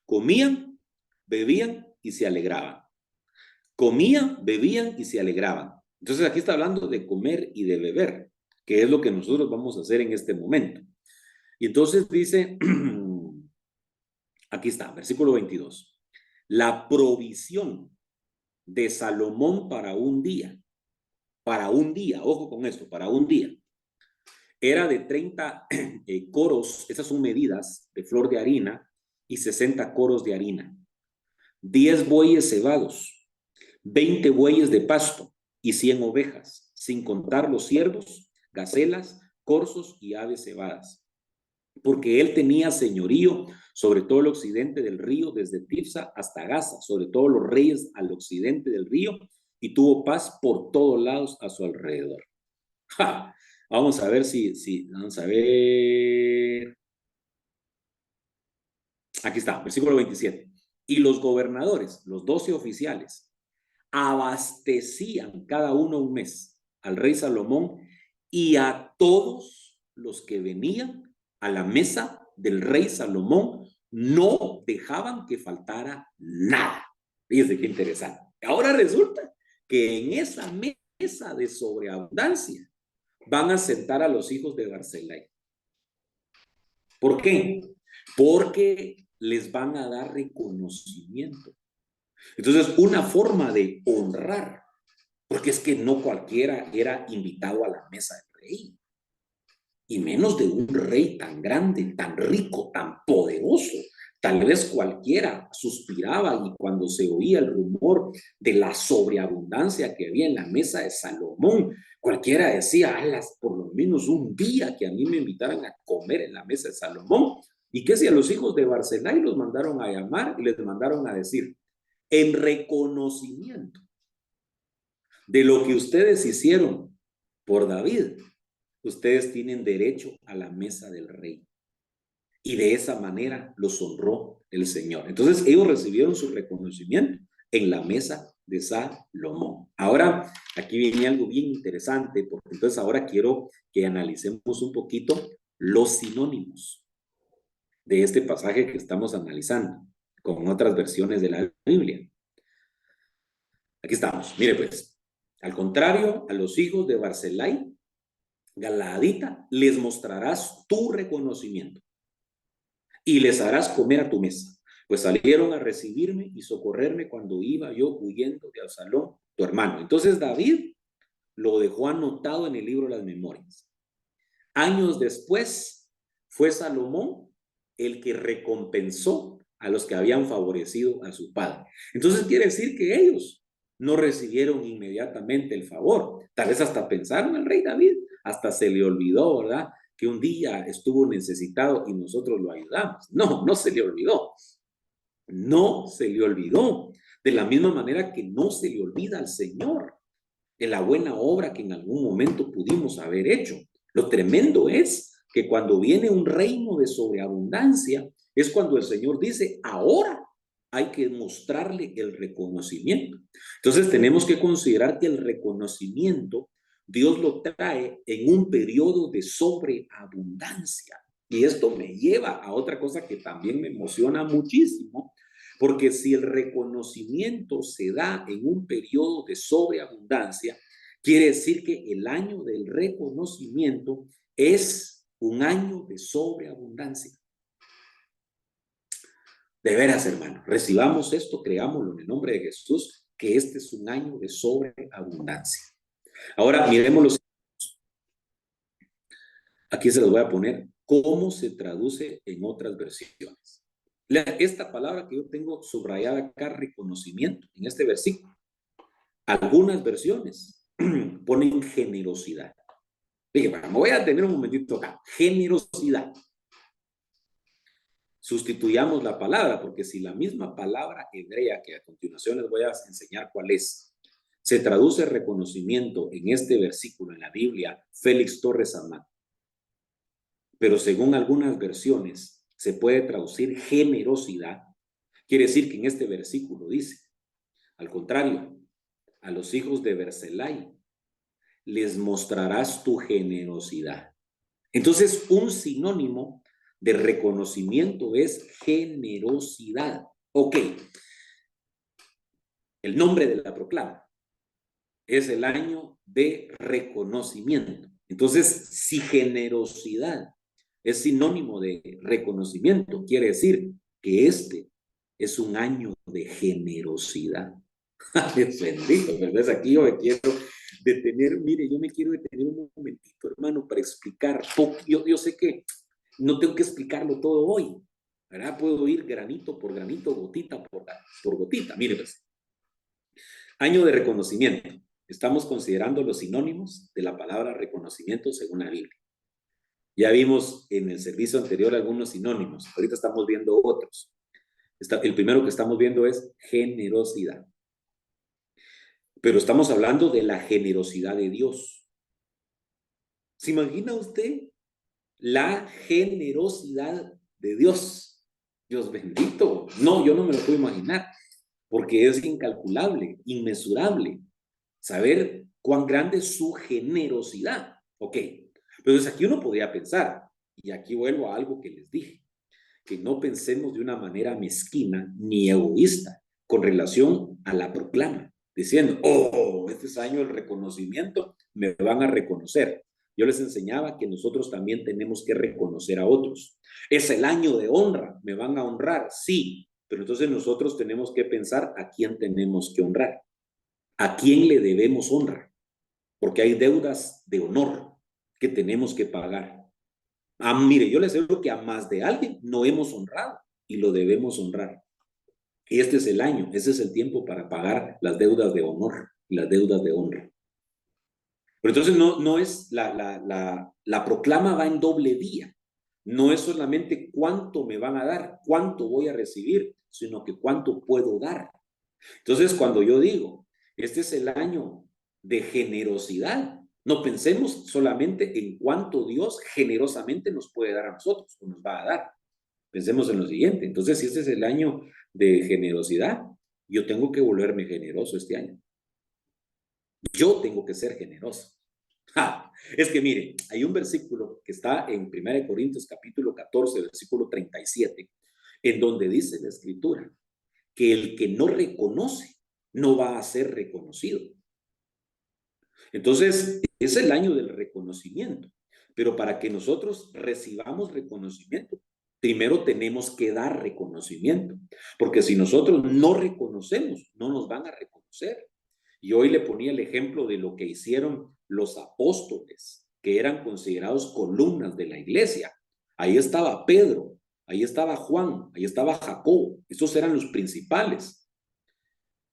comían, bebían y se alegraban. Comían, bebían y se alegraban. Entonces aquí está hablando de comer y de beber, que es lo que nosotros vamos a hacer en este momento. Y entonces dice, aquí está, versículo 22, la provisión de Salomón para un día, ojo con esto, para un día, era de 30 coros, esas son medidas de flor de harina, y 60 coros de harina, 10 bueyes cebados, 20 bueyes de pasto y 100 ovejas, sin contar los ciervos, gacelas, corzos y aves cebadas. Porque él tenía señorío sobre todo el occidente del río, desde Tifsa hasta Gaza, sobre todos los reyes al occidente del río, y tuvo paz por todos lados a su alrededor. ¡Ja! Vamos a ver vamos a ver. Aquí está, versículo 27. Y los gobernadores, los 12 oficiales, abastecían cada uno un mes al rey Salomón y a todos los que venían a la mesa del rey Salomón, no dejaban que faltara nada. Fíjense qué interesante. Ahora resulta que en esa mesa de sobreabundancia van a sentar a los hijos de Barzillai. ¿Por qué? Porque les van a dar reconocimiento. Entonces, una forma de honrar, porque es que no cualquiera era invitado a la mesa del rey, y menos de un rey tan grande, tan rico, tan poderoso. Tal vez cualquiera suspiraba y cuando se oía el rumor de la sobreabundancia que había en la mesa de Salomón, cualquiera decía, alas, por lo menos un día que a mí me invitaran a comer en la mesa de Salomón. ¿Y qué si a los hijos de Barzillai los mandaron a llamar y les mandaron a decir, en reconocimiento de lo que ustedes hicieron por David, ustedes tienen derecho a la mesa del rey? Y de esa manera los honró el Señor. Entonces ellos recibieron su reconocimiento en la mesa de Salomón. Ahora, aquí viene algo bien interesante, porque entonces ahora quiero que analicemos un poquito los sinónimos de este pasaje que estamos analizando con otras versiones de la Biblia. Aquí estamos. Mire pues, al contrario, a los hijos de Barzillai, Galaadita, les mostrarás tu reconocimiento y les harás comer a tu mesa, pues salieron a recibirme y socorrerme cuando iba yo huyendo de Absalón, tu hermano. Entonces David lo dejó anotado en el libro de las memorias. Años después fue Salomón el que recompensó a los que habían favorecido a su padre. Entonces quiere decir que ellos no recibieron inmediatamente el favor. Tal vez hasta pensaron el rey David, hasta se le olvidó, ¿verdad?, que un día estuvo necesitado y nosotros lo ayudamos. No, no se le olvidó. No se le olvidó. De la misma manera que no se le olvida al Señor de la buena obra que en algún momento pudimos haber hecho. Lo tremendo es que cuando viene un reino de sobreabundancia, es cuando el Señor dice, ahora hay que mostrarle el reconocimiento. Entonces tenemos que considerar que el reconocimiento Dios lo trae en un periodo de sobreabundancia. Y esto me lleva a otra cosa que también me emociona muchísimo, porque si el reconocimiento se da en un periodo de sobreabundancia, quiere decir que el año del reconocimiento es un año de sobreabundancia. De veras, hermano, recibamos esto, creámoslo en el nombre de Jesús, que este es un año de sobreabundancia. Ahora, miremos aquí se los voy a poner, cómo se traduce en otras versiones. Esta palabra que yo tengo subrayada acá, reconocimiento, en este versículo, algunas versiones ponen generosidad. Dije, bueno, me voy a tener un momentito acá. Generosidad. Sustituyamos la palabra, porque si la misma palabra hebrea, que a continuación les voy a enseñar cuál es, se traduce reconocimiento en este versículo en la Biblia, Félix Torres Amán, pero según algunas versiones se puede traducir generosidad, quiere decir que en este versículo dice, al contrario, a los hijos de Barzillai les mostrarás tu generosidad. Entonces, un sinónimo de reconocimiento es generosidad. Ok, el nombre de la proclama es el año de reconocimiento. Entonces, si generosidad es sinónimo de reconocimiento, quiere decir que este es un año de generosidad. Dios bendito, ¿verdad? Aquí yo me quiero detener, mire, yo me quiero detener un momentito, hermano, para explicar. Yo sé que no tengo que explicarlo todo hoy, ¿verdad? Puedo ir granito por granito, gotita por gotita. Mire, pues, año de reconocimiento. Estamos considerando los sinónimos de la palabra reconocimiento según la Biblia. Ya vimos en el servicio anterior algunos sinónimos, ahorita estamos viendo otros. El primero que estamos viendo es generosidad. Pero estamos hablando de la generosidad de Dios. ¿Se imagina usted la generosidad de Dios? Dios bendito. No, yo no me lo puedo imaginar, porque es incalculable, inmesurable. Saber cuán grande es su generosidad. Ok, entonces aquí uno podría pensar, y aquí vuelvo a algo que les dije, que no pensemos de una manera mezquina ni egoísta con relación a la proclama. diciendo, oh, este es año del reconocimiento, me van a reconocer. Yo les enseñaba que nosotros también tenemos que reconocer a otros. Es el año de honra, me van a honrar, sí, pero entonces nosotros tenemos que pensar a quién tenemos que honrar, a quién le debemos honra, porque hay deudas de honor que tenemos que pagar. Mire, yo les digo que a más de alguien no hemos honrado y lo debemos honrar. Y este es el año, ese es el tiempo para pagar las deudas de honor y las deudas de honra. Pero entonces no es, la proclama va en doble vía. No es solamente cuánto me van a dar, cuánto voy a recibir, sino que cuánto puedo dar. Entonces, cuando yo digo, este es el año de generosidad, no pensemos solamente en cuánto Dios generosamente nos puede dar a nosotros o nos va a dar. Pensemos en lo siguiente. Entonces, si este es el año de generosidad, yo tengo que volverme generoso este año. Yo tengo que ser generoso. Es que mire, hay un versículo que está en 1 Corintios capítulo 14, versículo 37, en donde dice la escritura que el que no reconoce no va a ser reconocido. Entonces, es el año del reconocimiento, pero para que nosotros recibamos reconocimiento, primero tenemos que dar reconocimiento, porque si nosotros no reconocemos, no nos van a reconocer. Y hoy le ponía el ejemplo de lo que hicieron los apóstoles, que eran considerados columnas de la iglesia. Ahí estaba Pedro, ahí estaba Juan, ahí estaba Jacobo, estos eran los principales.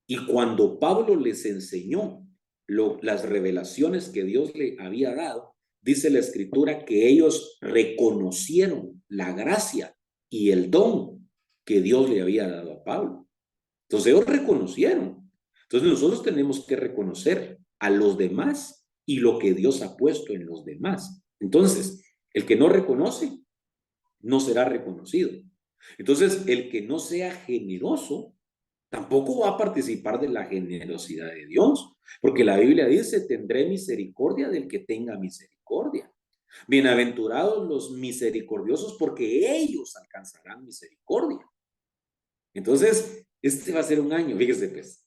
Y cuando Pablo les enseñó las revelaciones que Dios le había dado, dice la escritura que ellos reconocieron la gracia y el don que Dios le había dado a Pablo. Entonces ellos reconocieron. Entonces nosotros tenemos que reconocer a los demás y lo que Dios ha puesto en los demás. Entonces, el que no reconoce, no será reconocido. Entonces, el que no sea generoso, tampoco va a participar de la generosidad de Dios, porque la Biblia dice, tendré misericordia del que tenga misericordia. Bienaventurados los misericordiosos, porque ellos alcanzarán misericordia. Entonces, este va a ser un año, fíjese pues,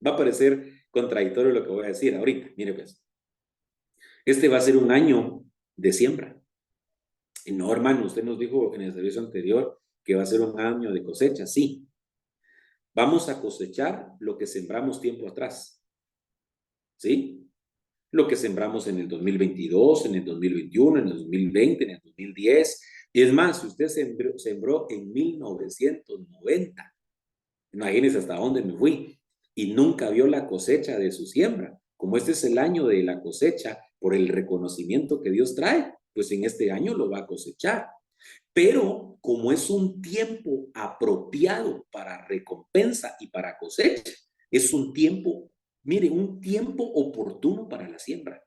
va a parecer contradictorio lo que voy a decir ahorita, mire pues, este va a ser un año de siembra. Y no, hermano, usted nos dijo en el servicio anterior que va a ser un año de cosecha, sí. Vamos a cosechar lo que sembramos tiempo atrás, ¿sí? Lo que sembramos en el 2022, en el 2021, en el 2020, en el 2010. Y es más, si usted sembró en 1990, imagínense hasta dónde me fui, y nunca vio la cosecha de su siembra. Como este es el año de la cosecha, por el reconocimiento que Dios trae, pues en este año lo va a cosechar. Pero como es un tiempo apropiado para recompensa y para cosecha, es un tiempo, mire, un tiempo oportuno para la siembra.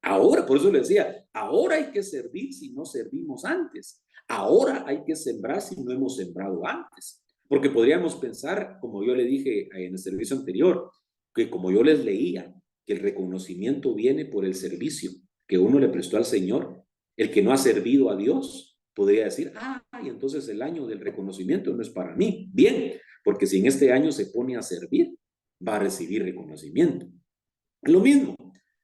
Ahora, por eso le decía, ahora hay que servir si no servimos antes. Ahora hay que sembrar si no hemos sembrado antes. Porque podríamos pensar, como yo le dije en el servicio anterior, que como yo les leía, que el reconocimiento viene por el servicio que uno le prestó al Señor. El que no ha servido a Dios podría decir, y entonces el año del reconocimiento no es para mí. Bien, porque si en este año se pone a servir, va a recibir reconocimiento. Lo mismo,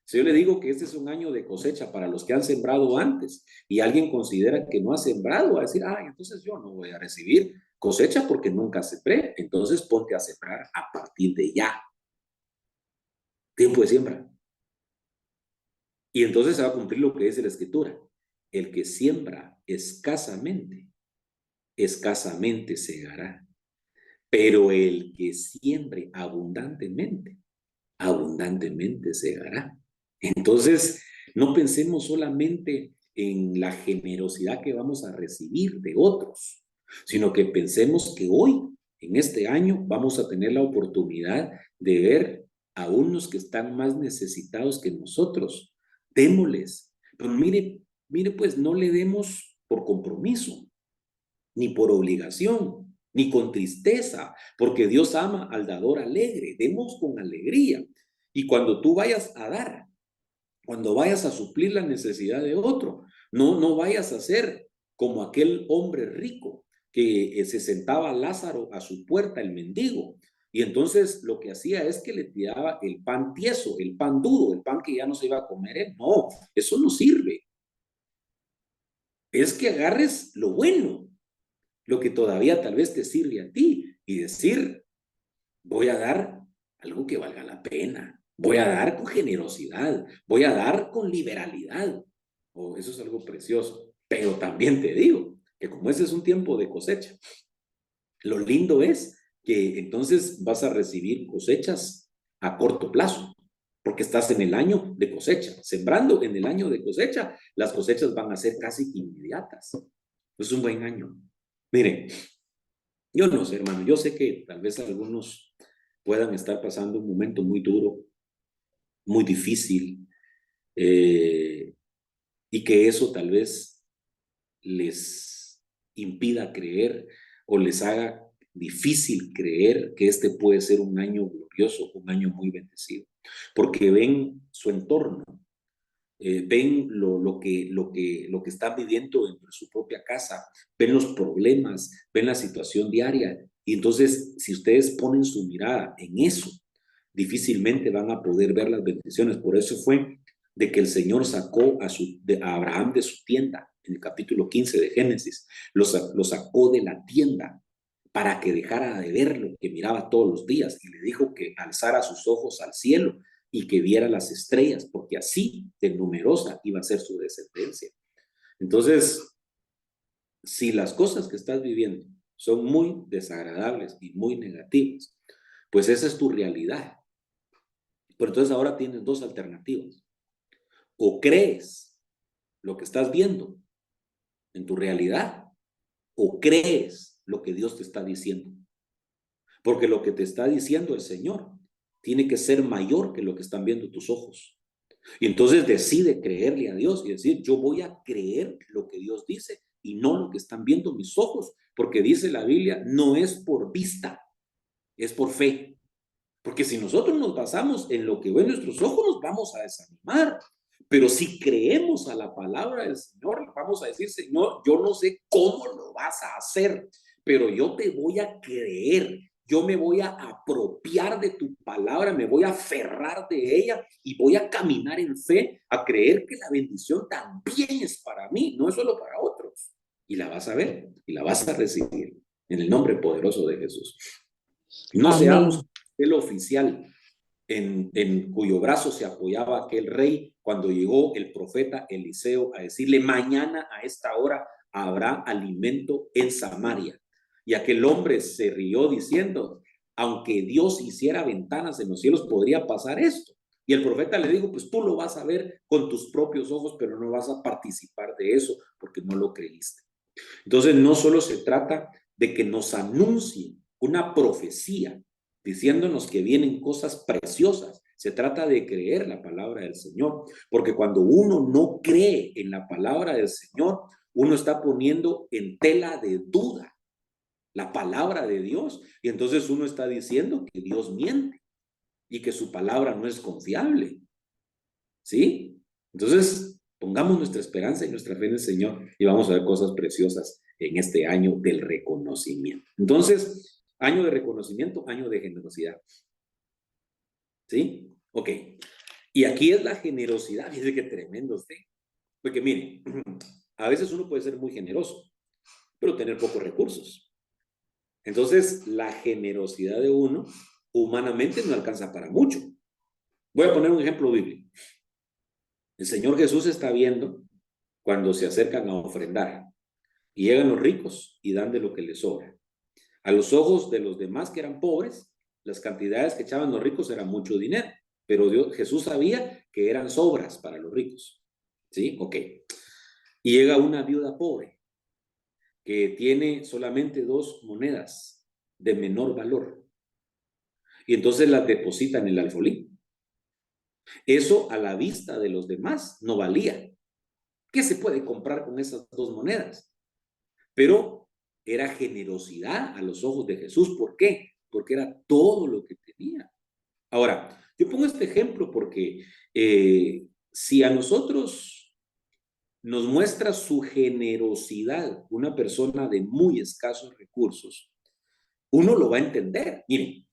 si yo le digo que este es un año de cosecha para los que han sembrado antes y alguien considera que no ha sembrado, va a decir, entonces yo no voy a recibir cosecha porque nunca sembré. Entonces ponte a sembrar a partir de ya. Tiempo de siembra. Y entonces se va a cumplir lo que dice la escritura. El que siembra escasamente, escasamente segará. Pero el que siembre abundantemente, abundantemente segará. Entonces, no pensemos solamente en la generosidad que vamos a recibir de otros, sino que pensemos que hoy, en este año, vamos a tener la oportunidad de ver a unos que están más necesitados que nosotros. Démosles. Pero mire, pues no le demos por compromiso, ni por obligación, ni con tristeza, porque Dios ama al dador alegre. Demos con alegría. Y cuando tú vayas a dar, cuando vayas a suplir la necesidad de otro, no vayas a ser como aquel hombre rico que se sentaba Lázaro a su puerta, el mendigo, Y entonces lo que hacía es que le tiraba el pan tieso, el pan duro, el pan que ya no se iba a comer él. No, eso no sirve. Es que agarres lo bueno, lo que todavía tal vez te sirve a ti y decir, voy a dar algo que valga la pena, voy a dar con generosidad, voy a dar con liberalidad. Oh, eso es algo precioso. Pero también te digo que como ese es un tiempo de cosecha, lo lindo es que entonces vas a recibir cosechas a corto plazo, porque estás en el año de cosecha. Sembrando en el año de cosecha, las cosechas van a ser casi inmediatas. Es un buen año. Miren, yo no sé, hermano, yo sé que tal vez algunos puedan estar pasando un momento muy duro, muy difícil, eh, y que eso tal vez les impida creer o les haga difícil creer que este puede ser un año glorioso, un año muy bendecido, porque ven su entorno, ven lo que están viviendo en su propia casa, ven los problemas, ven la situación diaria. Y entonces, si ustedes ponen su mirada en eso, difícilmente van a poder ver las bendiciones. Por eso fue de que el Señor sacó a Abraham de su tienda, en el capítulo 15 de Génesis, lo sacó de la tienda para que dejara de ver lo que miraba todos los días y le dijo que alzara sus ojos al cielo y que viera las estrellas, porque así de numerosa iba a ser su descendencia. Entonces, si las cosas que estás viviendo son muy desagradables y muy negativas, pues esa es tu realidad. Pero entonces ahora tienes dos alternativas. O crees lo que estás viendo en tu realidad, o crees lo que Dios te está diciendo. Porque lo que te está diciendo el Señor tiene que ser mayor que lo que están viendo tus ojos. Y entonces decide creerle a Dios y decir, yo voy a creer lo que Dios dice y no lo que están viendo mis ojos, porque dice la Biblia, no es por vista, es por fe. Porque si nosotros nos basamos en lo que ven nuestros ojos, nos vamos a desanimar. Pero si creemos a la palabra del Señor, vamos a decir, Señor, yo no sé cómo lo vas a hacer, pero yo te voy a creer. Yo me voy a apropiar de tu palabra, me voy a aferrar de ella y voy a caminar en fe, a creer que la bendición también es para mí, no es solo para otros. Y la vas a ver y la vas a recibir en el nombre poderoso de Jesús. No seamos Amén. el oficial en cuyo brazo se apoyaba aquel rey cuando llegó el profeta Eliseo a decirle, mañana a esta hora habrá alimento en Samaria. Y aquel hombre se rió diciendo, aunque Dios hiciera ventanas en los cielos, podría pasar esto. Y el profeta le dijo, pues tú lo vas a ver con tus propios ojos, pero no vas a participar de eso porque no lo creíste. Entonces, no solo se trata de que nos anuncie una profecía diciéndonos que vienen cosas preciosas. Se trata de creer la palabra del Señor, porque cuando uno no cree en la palabra del Señor, uno está poniendo en tela de duda la palabra de Dios y entonces uno está diciendo que Dios miente y que su palabra no es confiable. ¿Sí? Entonces, pongamos nuestra esperanza y nuestra fe en el Señor y vamos a ver cosas preciosas en este año del reconocimiento. Entonces, año de reconocimiento, año de generosidad. ¿Sí? Ok. Y aquí es la generosidad. Fíjese qué tremendo usted. Porque mire, a veces uno puede ser muy generoso, pero tener pocos recursos. Entonces, la generosidad de uno humanamente no alcanza para mucho. Voy a poner un ejemplo bíblico. El Señor Jesús está viendo cuando se acercan a ofrendar y llegan los ricos y dan de lo que les sobra. A los ojos de los demás que eran pobres, las cantidades que echaban los ricos eran mucho dinero, pero Jesús sabía que eran sobras para los ricos. ¿Sí? Ok. Y llega una viuda pobre que tiene solamente 2 monedas de menor valor y entonces las deposita en el alfolí. Eso a la vista de los demás no valía. ¿Qué se puede comprar con esas 2 monedas? Pero era generosidad a los ojos de Jesús. ¿Por qué? Porque era todo lo que tenía. Ahora, yo pongo este ejemplo porque si a nosotros nos muestra su generosidad una persona de muy escasos recursos, uno lo va a entender. Miren,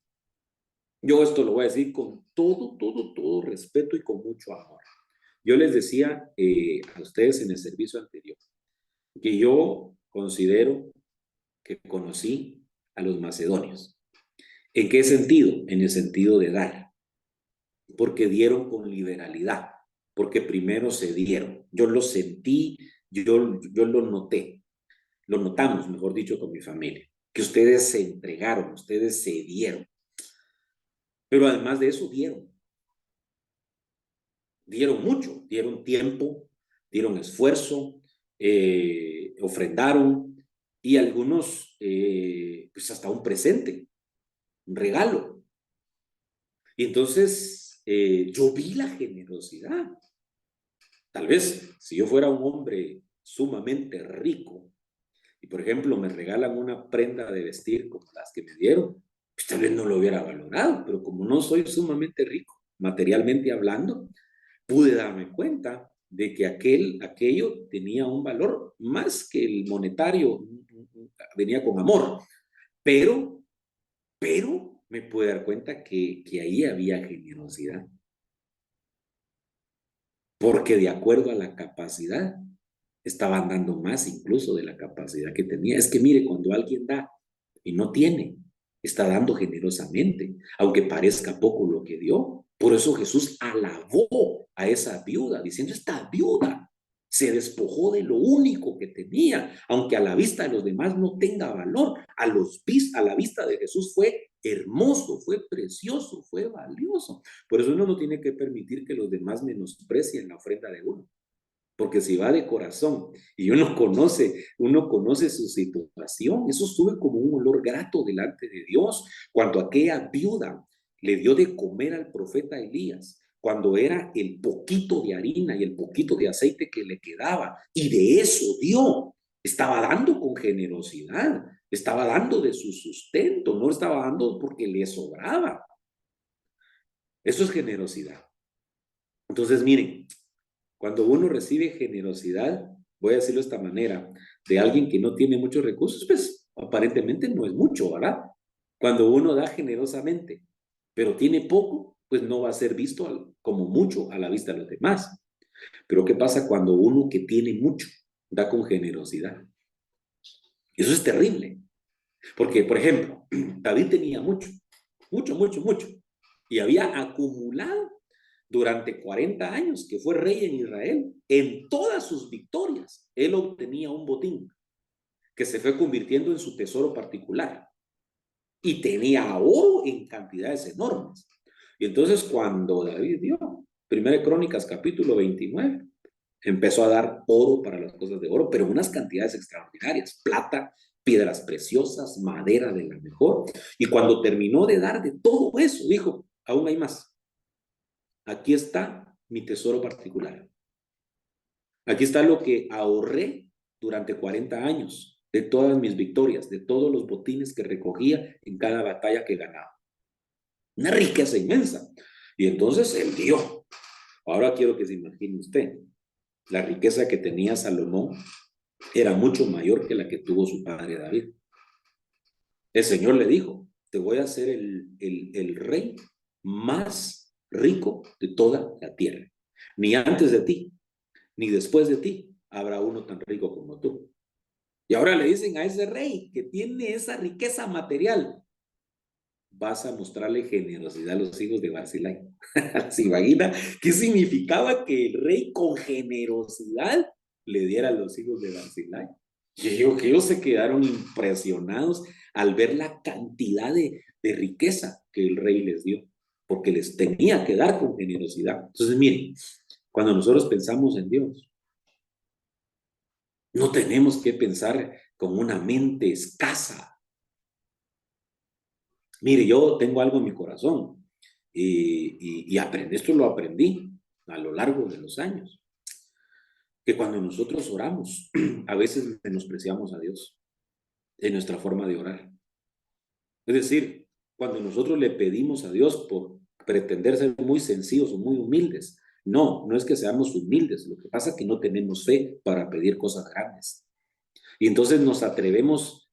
Yo esto lo voy a decir con todo respeto y con mucho amor. Yo les decía a ustedes en el servicio anterior que yo considero que conocí a los macedonios. ¿En qué sentido? En el sentido de dar, porque dieron con liberalidad, porque primero se dieron. Yo lo sentí, yo lo noté, lo notamos, mejor dicho, con mi familia, que ustedes se entregaron, ustedes se dieron. Pero además de eso, dieron mucho, dieron tiempo, dieron esfuerzo, ofrendaron y algunos, pues hasta un presente, un regalo. Y entonces yo vi la generosidad. Tal vez si yo fuera un hombre sumamente rico y por ejemplo me regalan una prenda de vestir como las que me dieron, pues tal vez no lo hubiera valorado, pero como no soy sumamente rico, materialmente hablando, pude darme cuenta de que aquello tenía un valor más que el monetario, venía con amor, pero, pero me pude dar cuenta que ahí había generosidad, porque de acuerdo a la capacidad, estaban dando más incluso de la capacidad que tenía. Es que mire, cuando alguien da y no tiene, está dando generosamente, aunque parezca poco lo que dio. Por eso Jesús alabó a esa viuda, diciendo, esta viuda se despojó de lo único que tenía, aunque a la vista de los demás no tenga valor. A la vista de Jesús fue hermoso, fue precioso, fue valioso. Por eso uno no tiene que permitir que los demás menosprecien la ofrenda de uno. Porque si va de corazón y uno conoce su situación, eso sube como un olor grato delante de Dios. Cuando aquella viuda le dio de comer al profeta Elías, cuando era el poquito de harina y el poquito de aceite que le quedaba, y de eso dio, estaba dando con generosidad, estaba dando de su sustento, no estaba dando porque le sobraba. Eso es generosidad. Entonces, miren, cuando uno recibe generosidad, voy a decirlo de esta manera, de alguien que no tiene muchos recursos, pues aparentemente no es mucho, ¿verdad? Cuando uno da generosamente, pero tiene poco, pues no va a ser visto como mucho a la vista de los demás. Pero ¿qué pasa cuando uno que tiene mucho da con generosidad? Eso es terrible. Porque, por ejemplo, David tenía mucho, y había acumulado durante 40 años que fue rey en Israel. En todas sus victorias, él obtenía un botín que se fue convirtiendo en su tesoro particular y tenía oro en cantidades enormes. Y entonces cuando David dio, Primera de Crónicas capítulo 29, empezó a dar oro para las cosas de oro, pero unas cantidades extraordinarias, plata, piedras preciosas, madera de la mejor. Y cuando terminó de dar de todo eso, dijo, aún hay más. Aquí está mi tesoro particular. Aquí está lo que ahorré durante 40 años, de todas mis victorias, de todos los botines que recogía en cada batalla que ganaba. Una riqueza inmensa. Y entonces él dio. Ahora quiero que se imagine usted, la riqueza que tenía Salomón era mucho mayor que la que tuvo su padre David. El Señor le dijo, te voy a hacer el rey más rico de toda la tierra. Ni antes de ti, ni después de ti, habrá uno tan rico como tú. Y ahora le dicen a ese rey que tiene esa riqueza material, vas a mostrarle generosidad a los hijos de Barzillai. ¿Se imagina qué significaba que el rey con generosidad le diera a los hijos de Barzillai? Y digo que ellos se quedaron impresionados al ver la cantidad de riqueza que el rey les dio, porque les tenía que dar con generosidad. Entonces, miren, cuando nosotros pensamos en Dios, no tenemos que pensar con una mente escasa. Mire, yo tengo algo en mi corazón y aprendí, esto lo aprendí a lo largo de los años, que cuando nosotros oramos, a veces menospreciamos a Dios en nuestra forma de orar. Es decir, cuando nosotros le pedimos a Dios por pretender ser muy sencillos o muy humildes, no es que seamos humildes, lo que pasa es que no tenemos fe para pedir cosas grandes. Y entonces nos atrevemos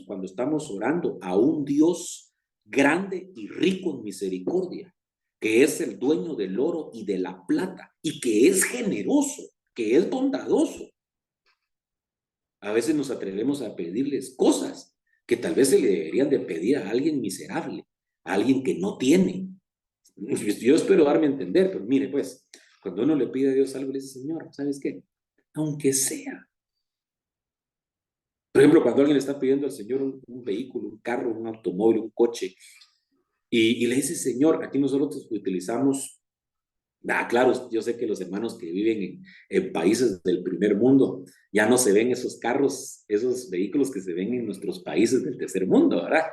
cuando estamos orando a un Dios grande y rico en misericordia, que es el dueño del oro y de la plata, y que es generoso, que es bondadoso. A veces nos atrevemos a pedirles cosas que tal vez se le deberían de pedir a alguien miserable, a alguien que no tiene. Yo espero darme a entender, pero mire, pues, cuando uno le pide a Dios algo, le dice, Señor, ¿sabes qué? Aunque sea. Por ejemplo, cuando alguien le está pidiendo al Señor un vehículo, un carro, un automóvil, un coche, y le dice, Señor, aquí nosotros utilizamos, claro, yo sé que los hermanos que viven en países del primer mundo, ya no se ven esos carros, esos vehículos que se ven en nuestros países del tercer mundo, ¿verdad?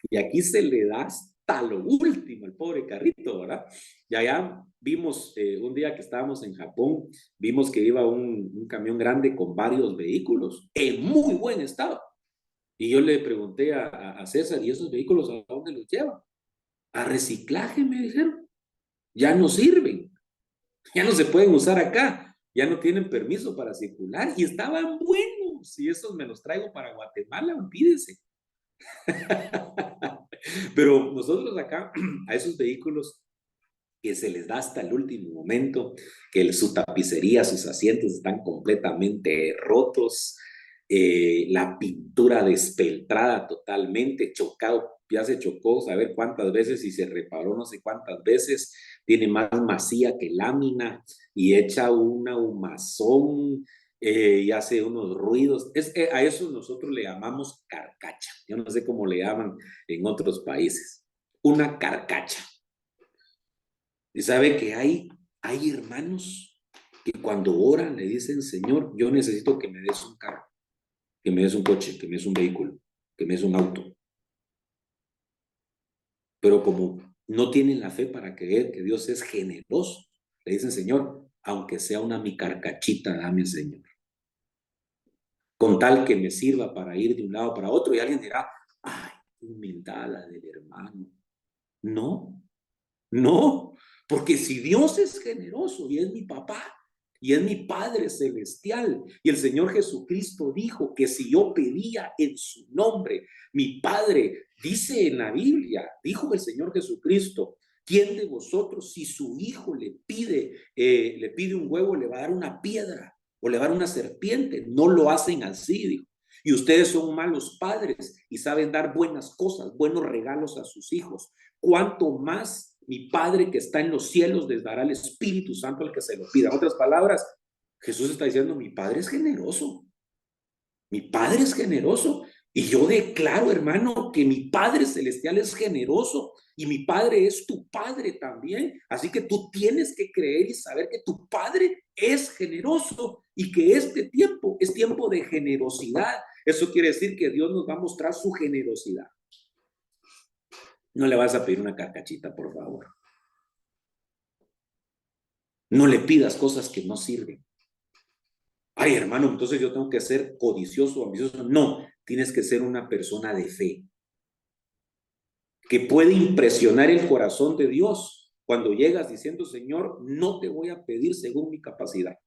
Y aquí se le da hasta lo último al pobre carrito, ¿verdad? Y allá vimos, un día que estábamos en Japón, vimos que iba un camión grande con varios vehículos en muy buen estado. Y yo le pregunté a César, ¿y esos vehículos a dónde los llevan? A reciclaje, me dijeron. Ya no sirven, ya no se pueden usar acá, ya no tienen permiso para circular y estaban buenos. Si esos me los traigo para Guatemala, olvídese. Pero nosotros acá, a esos vehículos que se les da hasta el último momento, que su tapicería, sus asientos están completamente rotos, la pintura despeltrada totalmente, chocado, ya se chocó, saber cuántas veces y se reparó no sé cuántas veces, tiene más masía que lámina y echa una humazón y hace unos ruidos. A eso nosotros le llamamos carcacha. Yo no sé cómo le llaman en otros países. Una carcacha. Y sabe que hay hermanos que cuando oran le dicen, Señor, yo necesito que me des un carro, que me des un coche, que me des un vehículo, que me des un auto. Pero como no tienen la fe para creer que Dios es generoso, le dicen, Señor, aunque sea una mi carcachita, dame, Señor. Con tal que me sirva para ir de un lado para otro. Y alguien dirá, ay, humildad la del hermano. No, no, porque si Dios es generoso y es mi papá y es mi Padre celestial y el Señor Jesucristo dijo que si yo pedía en su nombre, mi Padre dice en la Biblia, dijo el Señor Jesucristo, ¿quién de vosotros si su hijo le pide un huevo, le va a dar una piedra o le va a dar una serpiente? No lo hacen así, dijo. Y ustedes son malos padres y saben dar buenas cosas, buenos regalos a sus hijos. ¿Cuánto más mi Padre que está en los cielos les dará el Espíritu Santo al que se lo pida? En otras palabras, Jesús está diciendo, mi Padre es generoso, mi Padre es generoso. Y yo declaro, hermano, que mi Padre celestial es generoso y mi Padre es tu Padre también. Así que tú tienes que creer y saber que tu Padre es generoso y que este tiempo es tiempo de generosidad. Eso quiere decir que Dios nos va a mostrar su generosidad. No le vas a pedir una carcachita, por favor. No le pidas cosas que no sirven. Ay, hermano, entonces yo tengo que ser codicioso, ambicioso. No, tienes que ser una persona de fe, que puede impresionar el corazón de Dios cuando llegas diciendo, Señor, no te voy a pedir según mi capacidad,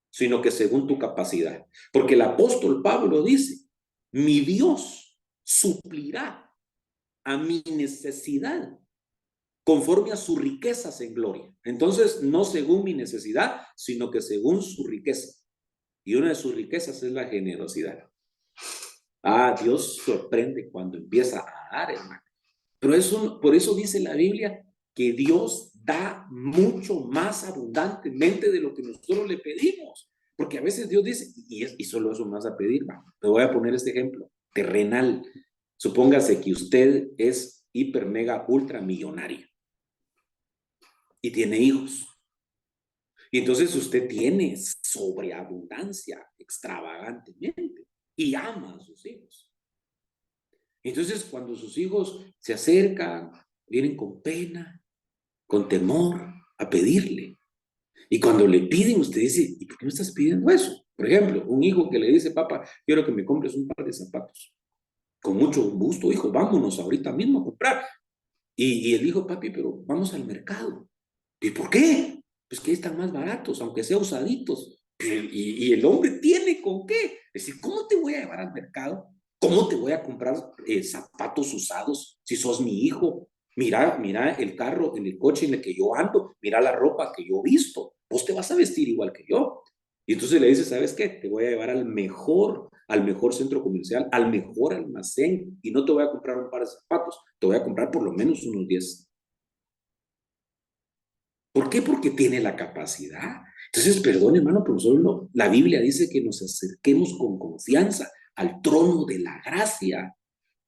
sino que según tu capacidad. Porque el apóstol Pablo dice, mi Dios suplirá a mi necesidad conforme a sus riquezas en gloria. Entonces, no según mi necesidad, sino que según su riqueza. Y una de sus riquezas es la generosidad. Dios sorprende cuando empieza a dar, hermano. Pero por eso dice la Biblia que Dios da mucho más abundantemente de lo que nosotros le pedimos. Porque a veces Dios dice, y solo eso más a pedir. Te voy a poner este ejemplo, terrenal. Supóngase que usted es hiper, mega, ultra millonario y tiene hijos. Y entonces usted tiene sobreabundancia extravagantemente y ama a sus hijos. Entonces cuando sus hijos se acercan, vienen con pena, con temor a pedirle. Y cuando le piden, usted dice, ¿y por qué me estás pidiendo eso? Por ejemplo, un hijo que le dice, papá, quiero que me compres un par de zapatos. Con mucho gusto, hijo, vámonos ahorita mismo a comprar. Y él dijo, papi, pero vamos al mercado. ¿Y por qué? Pues que están más baratos, aunque sea usaditos. Y el hombre tiene con qué. Es decir, ¿cómo te voy a llevar al mercado ¿Cómo te voy a comprar zapatos usados si sos mi hijo? Mira el carro, en el coche en el que yo ando, mira la ropa que yo visto. Vos te vas a vestir igual que yo. Y entonces le dices, ¿sabes qué? Te voy a llevar al mejor centro comercial, al mejor almacén y no te voy a comprar un par de zapatos, te voy a comprar por lo menos unos 10. ¿Por qué? Porque tiene la capacidad. Entonces, perdón, hermano, pero solo la Biblia dice que nos acerquemos con confianza al trono de la gracia.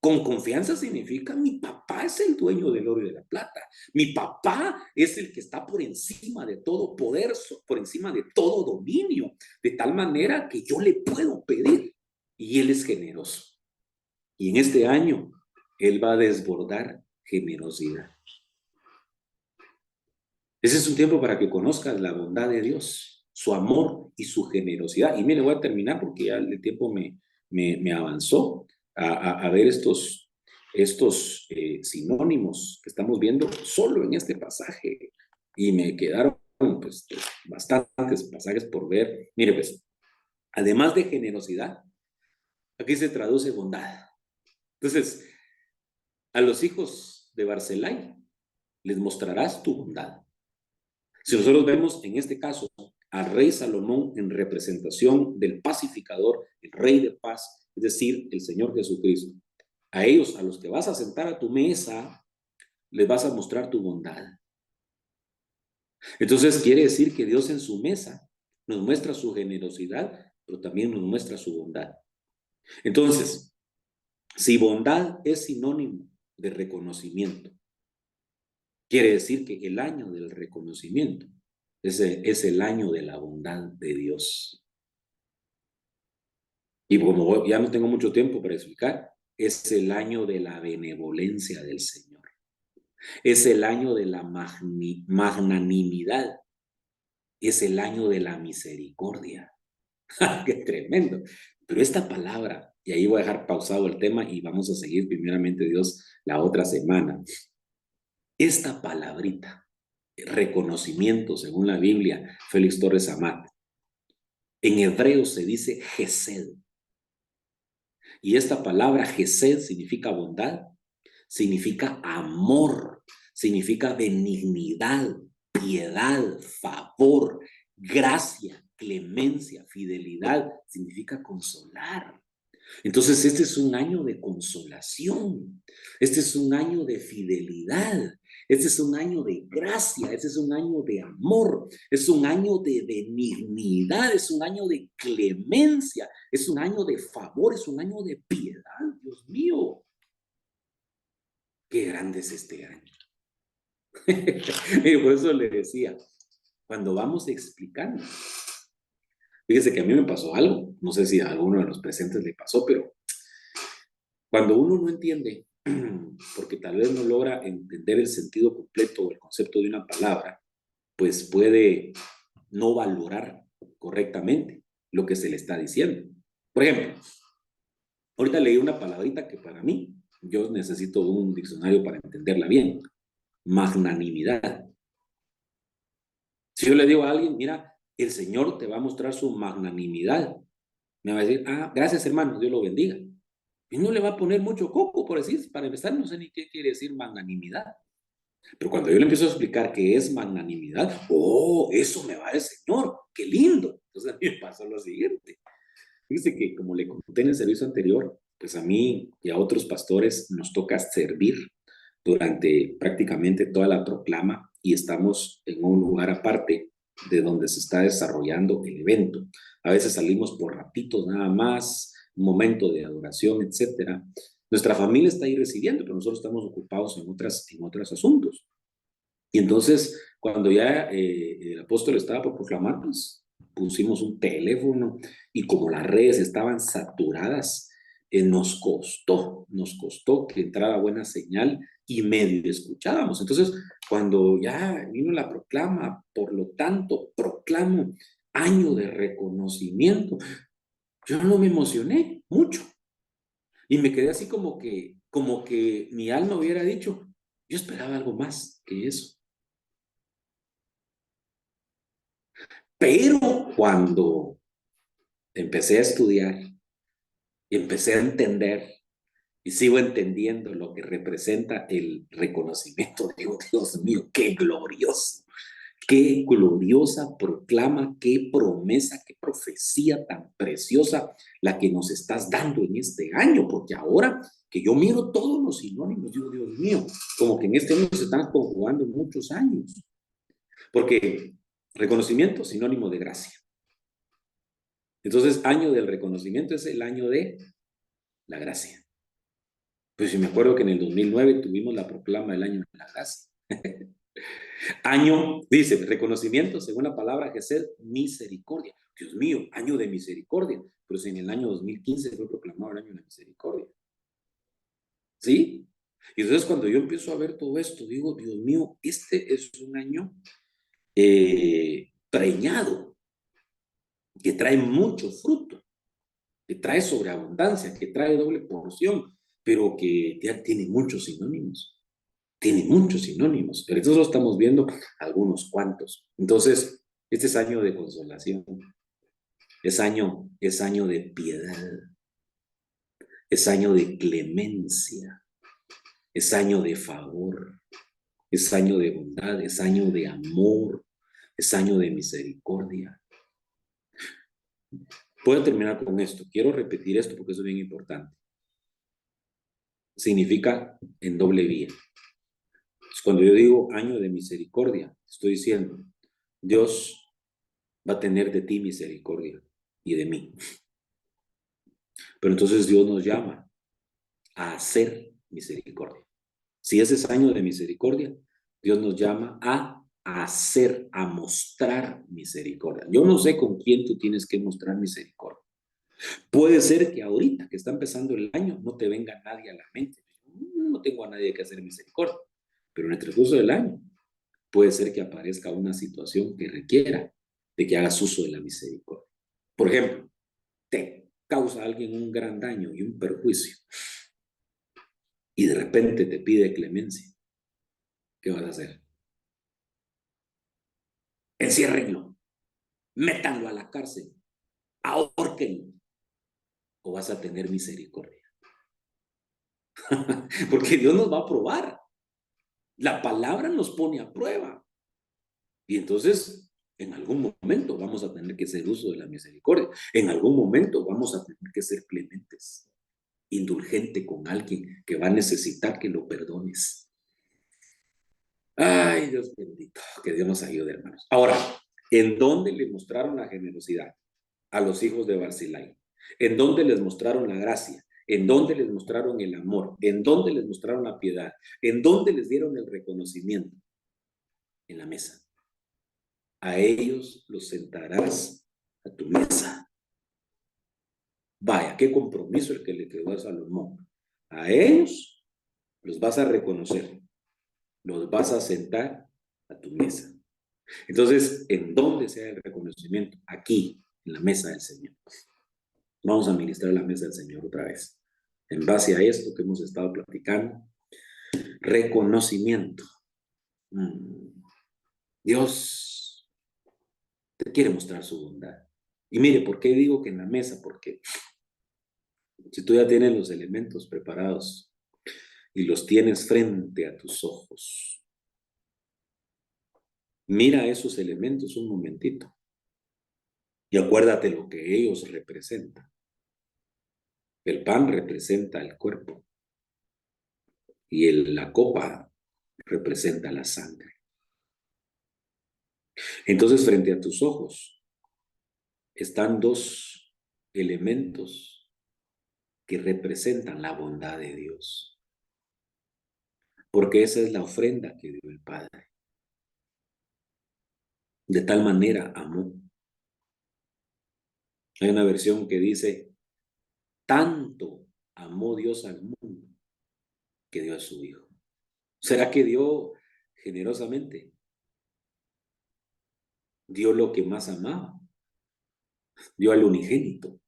Con confianza significa mi papá es el dueño del oro y de la plata. Mi papá es el que está por encima de todo poder, por encima de todo dominio, de tal manera que yo le puedo pedir y él es generoso. Y en este año, él va a desbordar generosidad. Ese es un tiempo para que conozcas la bondad de Dios, su amor y su generosidad. Y mire, voy a terminar porque ya el tiempo me avanzó a ver estos sinónimos que estamos viendo solo en este pasaje. Y me quedaron pues bastantes pasajes por ver. Mire, pues, además de generosidad, aquí se traduce bondad. Entonces, a los hijos de Barcelay les mostrarás tu bondad. Si nosotros vemos en este caso al rey Salomón en representación del pacificador, el rey de paz, es decir, el Señor Jesucristo, a ellos, a los que vas a sentar a tu mesa, les vas a mostrar tu bondad. Entonces quiere decir que Dios en su mesa nos muestra su generosidad, pero también nos muestra su bondad. Entonces, si bondad es sinónimo de reconocimiento, quiere decir que el año del reconocimiento es el año de la bondad de Dios. Y como ya no tengo mucho tiempo para explicar, es el año de la benevolencia del Señor. Es el año de la magnanimidad. Es el año de la misericordia. ¡Qué tremendo! Pero esta palabra, y ahí voy a dejar pausado el tema y vamos a seguir primeramente Dios la otra semana. Esta palabrita, reconocimiento según la Biblia, Félix Torres Amat, en hebreo se dice gesed. Y esta palabra gesed significa bondad, significa amor, significa benignidad, piedad, favor, gracia, clemencia, fidelidad, significa consolar. Entonces, este es un año de consolación, este es un año de fidelidad, este es un año de gracia, este es un año de amor, es un año de benignidad, es un año de clemencia, es un año de favor, es un año de piedad. Dios mío, qué grande es este año. Y por eso le decía, cuando vamos explicando, fíjese que a mí me pasó algo, no sé si a alguno de los presentes le pasó, pero cuando uno no entiende, porque tal vez no logra entender el sentido completo o el concepto de una palabra, pues puede no valorar correctamente lo que se le está diciendo. Por ejemplo, ahorita leí una palabrita que para mí, yo necesito un diccionario para entenderla bien. Magnanimidad. Si yo le digo a alguien, mira, el Señor te va a mostrar su magnanimidad, me va a decir, ah, gracias hermano, Dios lo bendiga. Y no le va a poner mucho coco, por decir, para empezar, no sé ni qué quiere decir magnanimidad. Pero cuando yo le empiezo a explicar qué es magnanimidad, oh, eso me va el Señor, qué lindo. Entonces a mí me pasó lo siguiente. Fíjese que como le conté en el servicio anterior, pues a mí y a otros pastores nos toca servir durante prácticamente toda la proclama y estamos en un lugar aparte de donde se está desarrollando el evento. A veces salimos por ratitos nada más, un momento de adoración, etcétera. Nuestra familia está ahí recibiendo, pero nosotros estamos ocupados en otros asuntos. Y entonces, cuando ya el apóstol estaba por proclamar, pues pusimos un teléfono y como las redes estaban saturadas, nos costó que entrara buena señal y medio escuchábamos. Entonces, cuando ya vino la proclama, por lo tanto, proclamo año de reconocimiento, yo no me emocioné mucho y me quedé así como que mi alma hubiera dicho, yo esperaba algo más que eso. Pero cuando empecé a estudiar Y empecé a entender y sigo entendiendo lo que representa el reconocimiento. Digo, Dios mío, qué glorioso, qué gloriosa proclama, qué promesa, qué profecía tan preciosa la que nos estás dando en este año, porque ahora que yo miro todos los sinónimos, digo, Dios mío, como que en este año se están conjugando muchos años, porque reconocimiento sinónimo de gracia. Entonces, año del reconocimiento es el año de la gracia. Pues si me acuerdo que en el 2009 tuvimos la proclama del año de la gracia. Año, dice, reconocimiento, según la palabra Gesed, misericordia. Dios mío, año de misericordia. Pero si en el año 2015 fue proclamado el año de la misericordia. ¿Sí? Y entonces cuando yo empiezo a ver todo esto, digo, Dios mío, este es un año preñado, que trae mucho fruto, que trae sobreabundancia, que trae doble porción, pero que ya tiene muchos sinónimos. Tiene muchos sinónimos, pero nosotros estamos viendo algunos cuantos. Entonces, este es año de consolación, es año de piedad, es año de clemencia, es año de favor, es año de bondad, es año de amor, es año de misericordia. Puedo terminar con esto. Quiero repetir esto porque eso es bien importante. Significa en doble vía. Cuando yo digo año de misericordia, estoy diciendo, Dios va a tener de ti misericordia y de mí. Pero entonces Dios nos llama a hacer misericordia. Si ese es año de misericordia, Dios nos llama a hacer, a mostrar misericordia. Yo no sé con quién tú tienes que mostrar misericordia. Puede ser que ahorita que está empezando el año no te venga nadie a la mente. No tengo a nadie que hacer misericordia. Pero en el transcurso del año puede ser que aparezca una situación que requiera de que hagas uso de la misericordia. Por ejemplo, te causa a alguien un gran daño y un perjuicio y de repente te pide clemencia. ¿Qué vas a hacer? Enciérrenlo, métanlo a la cárcel, ahórquenlo, o vas a tener misericordia. Porque Dios nos va a probar. La palabra nos pone a prueba. Y entonces, en algún momento vamos a tener que hacer uso de la misericordia. En algún momento vamos a tener que ser clementes, indulgente con alguien que va a necesitar que lo perdones. Ay, Dios bendito, que Dios nos ayude, hermanos. Ahora, ¿en dónde le mostraron la generosidad a los hijos de Barzilai? ¿En dónde les mostraron la gracia? ¿En dónde les mostraron el amor? ¿En dónde les mostraron la piedad? ¿En dónde les dieron el reconocimiento? En la mesa. A ellos los sentarás a tu mesa. Vaya, qué compromiso el que le quedó a Salomón. A ellos los vas a reconocer, los vas a sentar a tu mesa. Entonces, ¿en dónde sea el reconocimiento? Aquí, en la mesa del Señor. Vamos a ministrar la mesa del Señor otra vez. En base a esto que hemos estado platicando, reconocimiento. Dios te quiere mostrar su bondad. Y mire, ¿por qué digo que en la mesa? Porque si tú ya tienes los elementos preparados y los tienes frente a tus ojos, mira esos elementos un momentito y acuérdate lo que ellos representan. El pan representa el cuerpo y la copa representa la sangre. Entonces, frente a tus ojos están dos elementos que representan la bondad de Dios, porque esa es la ofrenda que dio el Padre. De tal manera amó. Hay una versión que dice, tanto amó Dios al mundo que dio a su Hijo. ¿Será que dio generosamente? Dio lo que más amaba. Dio al unigénito.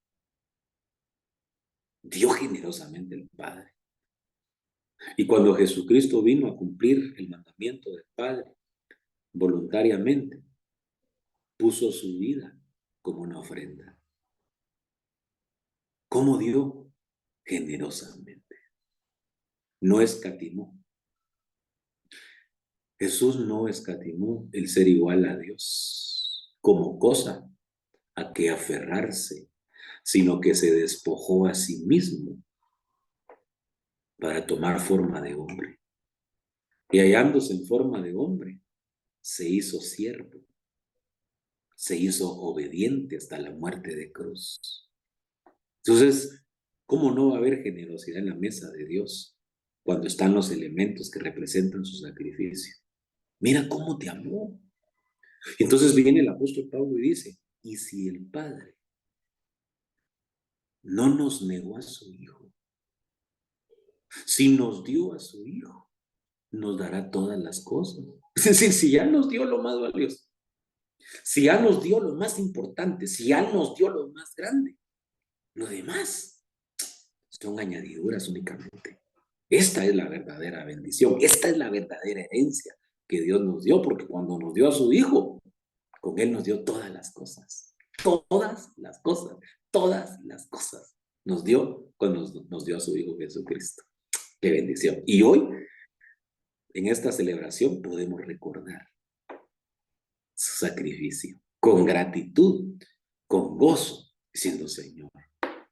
Dio generosamente el Padre. Y cuando Jesucristo vino a cumplir el mandamiento del Padre, voluntariamente puso su vida como una ofrenda. ¿Cómo dio? generosamente. No escatimó. Jesús no escatimó el ser igual a Dios como cosa a que aferrarse, sino que se despojó a sí mismo para tomar forma de hombre. Y hallándose en forma de hombre, se hizo siervo, se hizo obediente hasta la muerte de cruz. Entonces, ¿cómo no va a haber generosidad en la mesa de Dios cuando están los elementos que representan su sacrificio? Mira cómo te amó. Entonces viene el apóstol Pablo y dice, ¿y si el Padre no nos negó a su Hijo? Si nos dio a su Hijo, nos dará todas las cosas. Es decir, si ya nos dio lo más valioso, si ya nos dio lo más importante, si ya nos dio lo más grande, lo demás son añadiduras únicamente. Esta es la verdadera bendición, esta es la verdadera herencia que Dios nos dio, porque cuando nos dio a su Hijo, con Él nos dio todas las cosas, todas las cosas, todas las cosas. Nos dio cuando nos dio a su Hijo Jesucristo. Qué bendición. Y hoy, en esta celebración, podemos recordar su sacrificio con gratitud, con gozo, diciendo, Señor,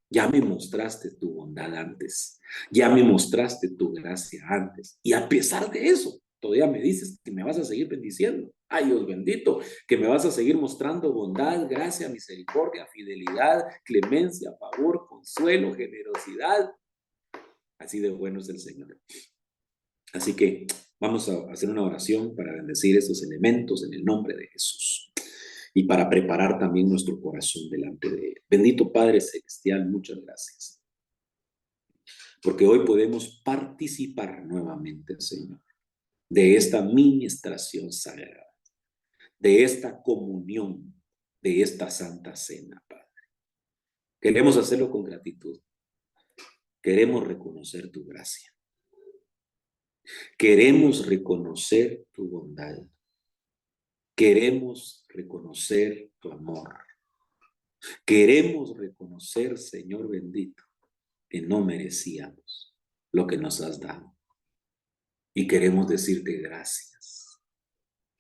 ya me mostraste tu bondad antes, ya me mostraste tu gracia antes, y a pesar de eso, todavía me dices que me vas a seguir bendiciendo. Ay, Dios bendito, que me vas a seguir mostrando bondad, gracia, misericordia, fidelidad, clemencia, favor, consuelo, generosidad. Así de bueno es el Señor. Así que vamos a hacer una oración para bendecir estos elementos en el nombre de Jesús y para preparar también nuestro corazón delante de Él. Bendito Padre Celestial, muchas gracias, porque hoy podemos participar nuevamente, Señor, de esta ministración sagrada, de esta comunión, de esta santa cena, Padre. Queremos hacerlo con gratitud. Queremos reconocer tu gracia. Queremos reconocer tu bondad. Queremos reconocer tu amor. Queremos reconocer, Señor bendito, que no merecíamos lo que nos has dado. Y queremos decirte gracias.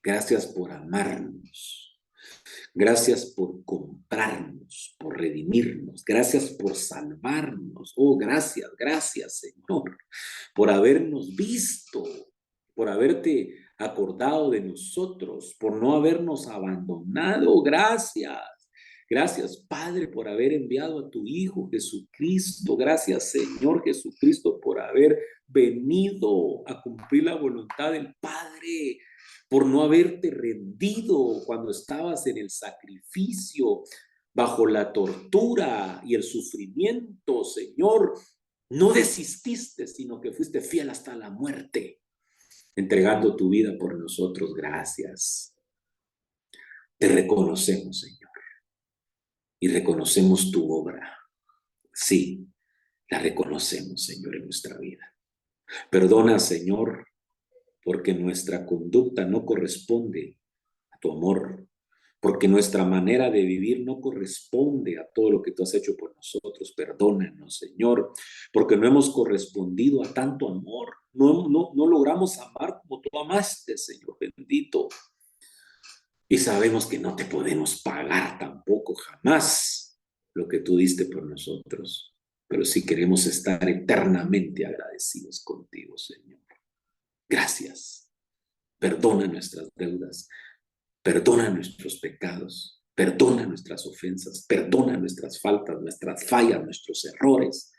Gracias por amarnos. Gracias por comprarnos, por redimirnos. Gracias por salvarnos. Oh, gracias, gracias, Señor, por habernos visto, por haberte acordado de nosotros, por no habernos abandonado. Gracias. Gracias, Padre, por haber enviado a tu Hijo Jesucristo. Gracias, Señor Jesucristo, por haber venido a cumplir la voluntad del Padre, por no haberte rendido cuando estabas en el sacrificio, bajo la tortura y el sufrimiento, Señor. No desististe, sino que fuiste fiel hasta la muerte, entregando tu vida por nosotros. Gracias. Te reconocemos, Señor, y reconocemos tu obra. Sí, la reconocemos, Señor, en nuestra vida. Perdona, Señor, porque nuestra conducta no corresponde a tu amor, porque nuestra manera de vivir no corresponde a todo lo que tú has hecho por nosotros. Perdónanos, Señor, porque no hemos correspondido a tanto amor. No logramos amar como tú amaste, Señor bendito. Y sabemos que no te podemos pagar tampoco jamás lo que tú diste por nosotros, pero sí queremos estar eternamente agradecidos contigo, Señor. Gracias. Perdona nuestras deudas, perdona nuestros pecados, perdona nuestras ofensas, perdona nuestras faltas, nuestras fallas, nuestros errores,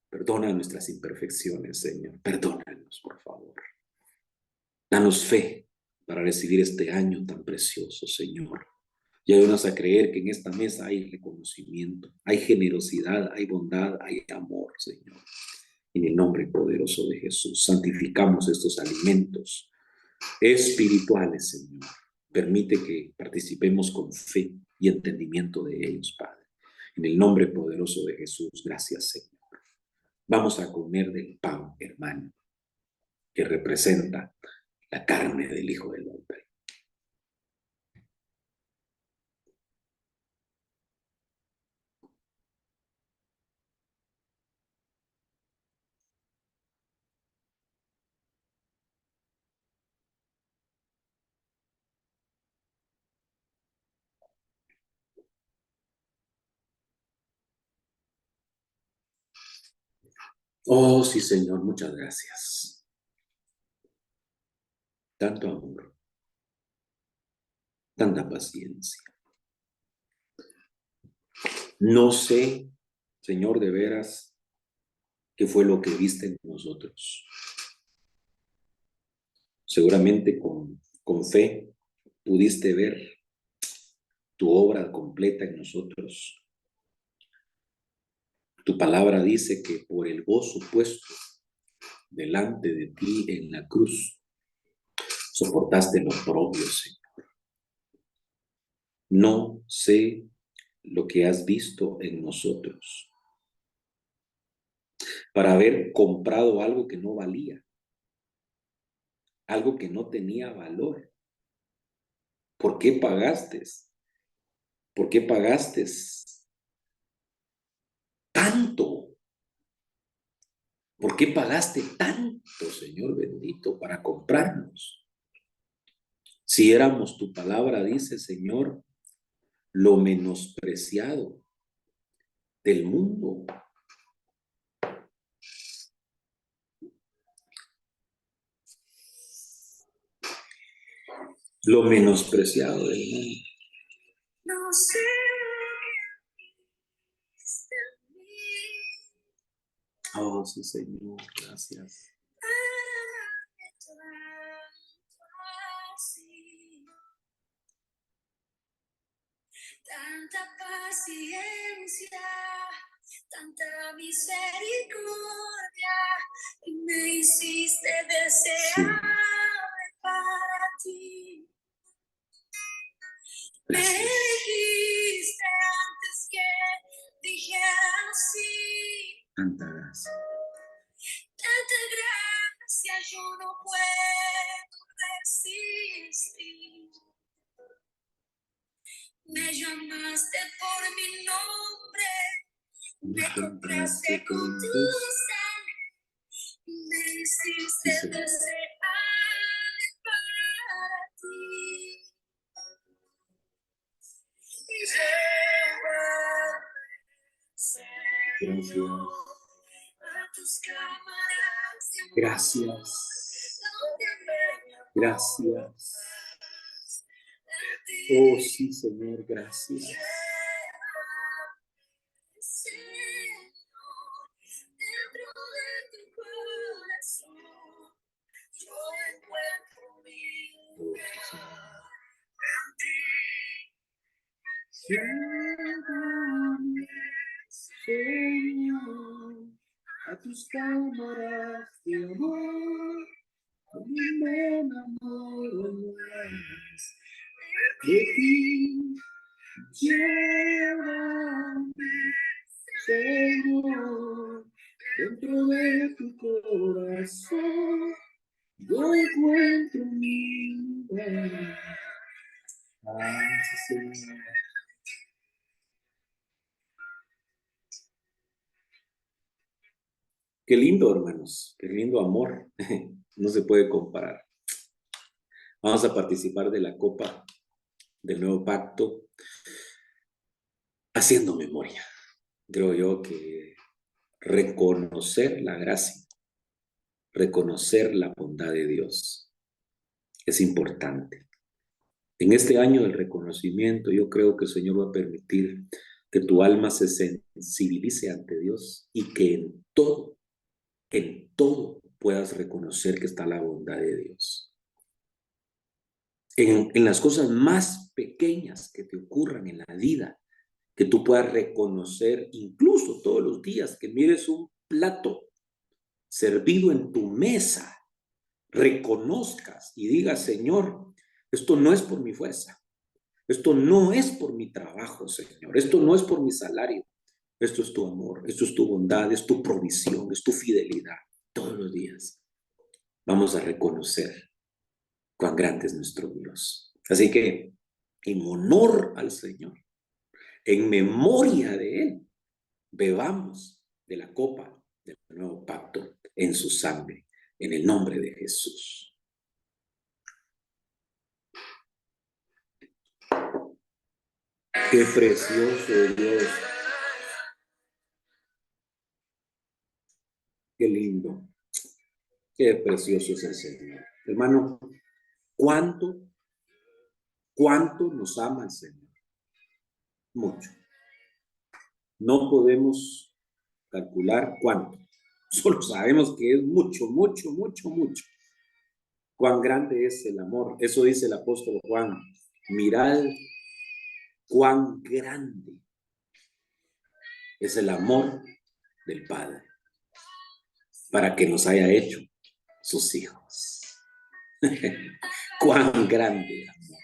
perdona nuestras imperfecciones, Señor. Perdónanos, por favor. Danos fe para recibir este año tan precioso, Señor. Y ayúdanos a creer que en esta mesa hay reconocimiento, hay generosidad, hay bondad, hay amor, Señor. En el nombre poderoso de Jesús, santificamos estos alimentos espirituales, Señor. Permite que participemos con fe y entendimiento de ellos, Padre. En el nombre poderoso de Jesús, gracias, Señor. Vamos a comer del pan, hermano, que representa la carne del Hijo del Hombre. Oh, sí, Señor, muchas gracias. Tanto amor, tanta paciencia. No sé, Señor, de veras, qué fue lo que viste en nosotros. Seguramente con fe pudiste ver tu obra completa en nosotros. Tu palabra dice que por el gozo puesto delante de ti en la cruz, soportaste lo propio, Señor. No sé lo que has visto en nosotros para haber comprado algo que no valía, algo que no tenía valor. ¿Por qué pagaste? ¿Por qué pagaste tanto? ¿Por qué pagaste tanto, Señor bendito, para comprarnos? Si éramos, tu palabra dice, Señor, lo menospreciado del mundo. Lo menospreciado del mundo. No sé lo que has. Oh, sí, Señor, gracias. Tanta paciencia, tanta misericordia, y me hiciste desear para ti. Me dijiste antes que dijera sí. Tanta gracia. Tanta gracia yo no puedo resistir. Me llamaste por mi nombre, me compraste con tu sangre, me hiciste desear para ti. Gracias. Gracias. Gracias. Oh, sí, Señor, gracias. Llévame, Señor, a tus cámaras de amor, como me enamoro más de ti. Llévame, Señor, dentro de tu corazón, yo encuentro mi vida. Sí, Señor. Qué lindo, hermanos, qué lindo amor. No se puede comparar. Vamos a participar de la copa del nuevo pacto haciendo memoria. Creo yo que reconocer la gracia, reconocer la bondad de Dios es importante. En este año del reconocimiento, yo creo que el Señor va a permitir que tu alma se sensibilice ante Dios y que en todo puedas reconocer que está la bondad de Dios. En las cosas más pequeñas que te ocurran en la vida, que tú puedas reconocer incluso todos los días que mires un plato servido en tu mesa, reconozcas y digas, Señor, esto no es por mi fuerza, esto no es por mi trabajo, Señor, esto no es por mi salario, esto es tu amor, esto es tu bondad, es tu provisión, es tu fidelidad. Todos los días vamos a reconocer cuán grande es nuestro Dios. Así que, en honor al Señor, en memoria de Él, bebamos de la copa del nuevo pacto en su sangre, en el nombre de Jesús. Qué precioso Dios. Qué lindo, qué precioso es el Señor. Hermano, ¿cuánto nos ama el Señor? Mucho. No podemos calcular cuánto. Solo sabemos que es mucho, mucho, mucho, mucho. Cuán grande es el amor. Eso dice el apóstol Juan. Mirad cuán grande es el amor del Padre para que nos haya hecho sus hijos. Cuán grande amor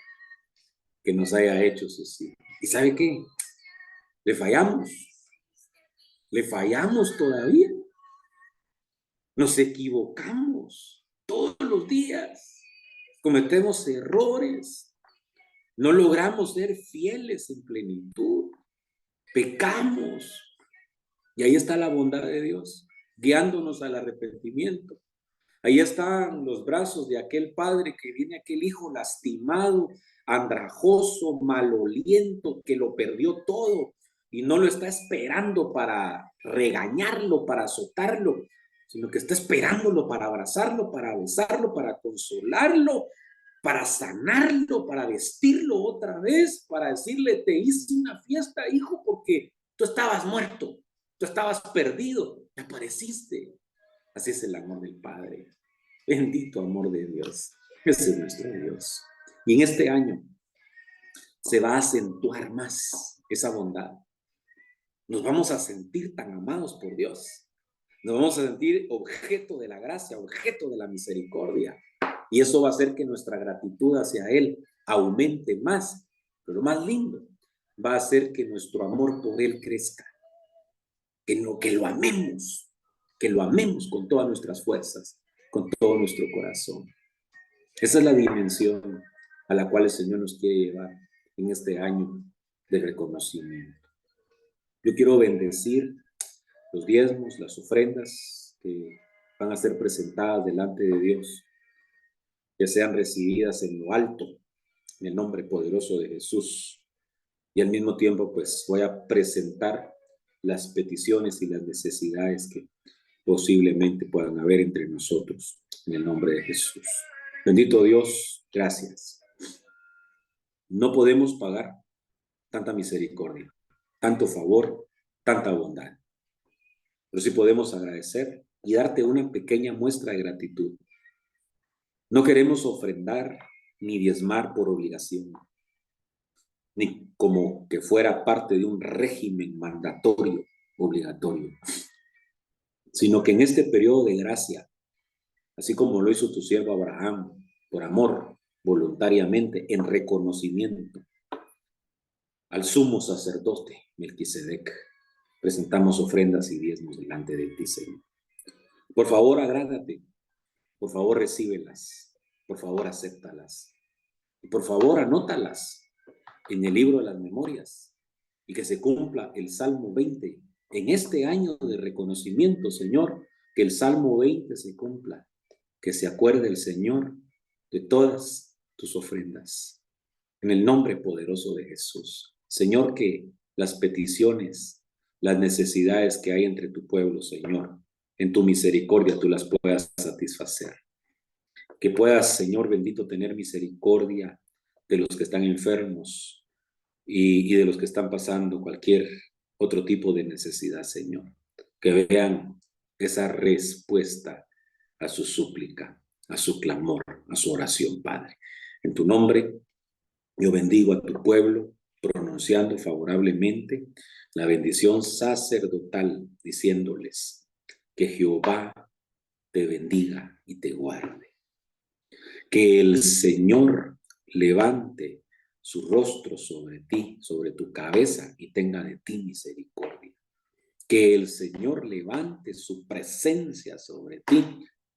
que nos haya hecho sus hijos. ¿Y sabe qué? Le fallamos todavía. Nos equivocamos todos los días. Cometemos errores. No logramos ser fieles en plenitud. Pecamos. Y ahí está la bondad de Dios, guiándonos al arrepentimiento. Ahí están los brazos de aquel padre que viene, aquel hijo lastimado, andrajoso, maloliento, que lo perdió todo y no lo está esperando para regañarlo, para azotarlo, sino que está esperándolo para abrazarlo, para besarlo, para consolarlo, para sanarlo, para vestirlo otra vez, para decirle, te hice una fiesta, hijo, porque tú estabas muerto, tú estabas perdido, te apareciste. Así es el amor del Padre. Bendito amor de Dios. Ese es nuestro Dios. Y en este año se va a acentuar más esa bondad. Nos vamos a sentir tan amados por Dios. Nos vamos a sentir objeto de la gracia, objeto de la misericordia. Y eso va a hacer que nuestra gratitud hacia Él aumente más. Pero lo más lindo, va a hacer que nuestro amor por Él crezca. Que lo amemos con todas nuestras fuerzas, con todo nuestro corazón. Esa es la dimensión a la cual el Señor nos quiere llevar en este año de reconocimiento. Yo quiero bendecir los diezmos, las ofrendas que van a ser presentadas delante de Dios, que sean recibidas en lo alto, en el nombre poderoso de Jesús. Y al mismo tiempo, pues voy a presentar las peticiones y las necesidades que posiblemente puedan haber entre nosotros, en el nombre de Jesús. Bendito Dios, gracias. No podemos pagar tanta misericordia, tanto favor, tanta bondad. Pero sí podemos agradecer y darte una pequeña muestra de gratitud. No queremos ofrendar ni diezmar por obligación, ni como que fuera parte de un régimen mandatorio, obligatorio, sino que en este periodo de gracia, así como lo hizo tu siervo Abraham, por amor, voluntariamente, en reconocimiento al sumo sacerdote Melquisedec, presentamos ofrendas y diezmos delante de ti, Señor. Por favor, agrádate, por favor, recíbelas, por favor, acéptalas, y por favor, anótalas en el libro de las memorias, y que se cumpla el Salmo 20. En este año de reconocimiento, Señor, que el Salmo 20 se cumpla, que se acuerde el Señor de todas tus ofrendas. En el nombre poderoso de Jesús. Señor, que las peticiones, las necesidades que hay entre tu pueblo, Señor, en tu misericordia tú las puedas satisfacer. Que puedas, Señor bendito, tener misericordia de los que están enfermos y de los que están pasando cualquier otro tipo de necesidad, Señor. Que vean esa respuesta a su súplica, a su clamor, a su oración, Padre. En tu nombre, yo bendigo a tu pueblo, pronunciando favorablemente la bendición sacerdotal, diciéndoles que Jehová te bendiga y te guarde. Que el Señor levante su rostro sobre ti, sobre tu cabeza, y tenga de ti misericordia. Que el Señor levante su presencia sobre ti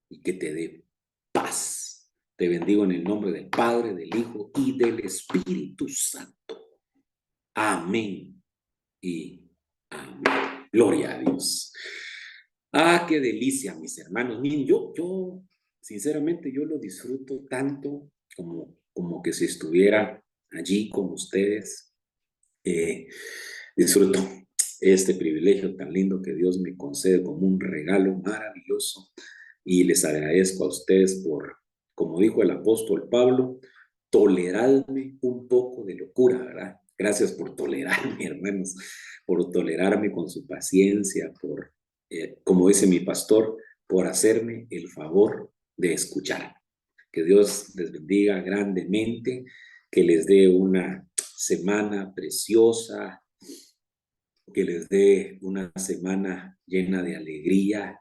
y que te dé paz. Te bendigo en el nombre del Padre, del Hijo y del Espíritu Santo. Amén y amén. Gloria a Dios. Ah, qué delicia, mis hermanos. Miren, yo sinceramente, yo lo disfruto tanto como que si estuviera allí con ustedes. Disfruto este privilegio tan lindo que Dios me concede como un regalo maravilloso. Y les agradezco a ustedes por, como dijo el apóstol Pablo, tolerarme un poco de locura, ¿verdad? Gracias por tolerarme, hermanos, por tolerarme con su paciencia, por, como dice mi pastor, por hacerme el favor de escuchar. Que Dios les bendiga grandemente, que les dé una semana preciosa, que les dé una semana llena de alegría,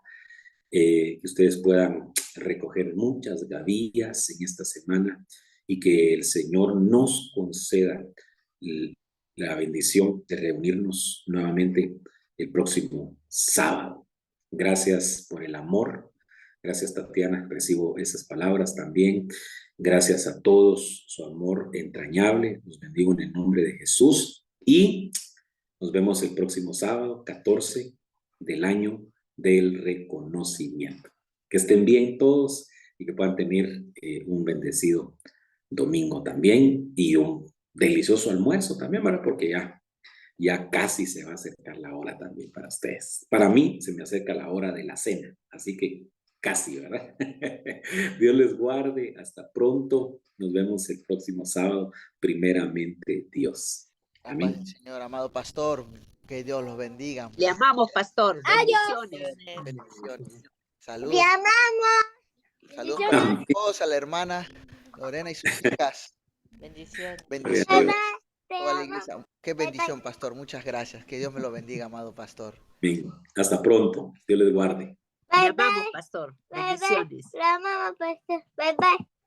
que ustedes puedan recoger muchas gavillas en esta semana y que el Señor nos conceda la bendición de reunirnos nuevamente el próximo sábado. Gracias por el amor. Gracias, Tatiana. Recibo esas palabras también. Gracias a todos, su amor entrañable. Los bendigo en el nombre de Jesús y nos vemos el próximo sábado, 14 del año del reconocimiento. Que estén bien todos y que puedan tener un bendecido domingo también y un delicioso almuerzo también, ¿verdad? Porque ya casi se va a acercar la hora también para ustedes. Para mí se me acerca la hora de la cena, así que casi, ¿verdad? Dios les guarde, hasta pronto. Nos vemos el próximo sábado, primeramente Dios. En paz, Amén. Señor, amado pastor, que Dios los bendiga. Le amamos, pastor. Bendiciones. Bendiciones. Le Saludos. amamos. Saludos para mi esposa, la hermana Lorena y sus hijas. Bendiciones. Bendiciones. Te Toda la amo. iglesia. Qué bendición, pastor. Muchas gracias. Que Dios me lo bendiga, amado pastor. Bien, hasta pronto. Dios les guarde. Le amamos, pastor. Bendiciones. Le amamos, pastor. Bye bye.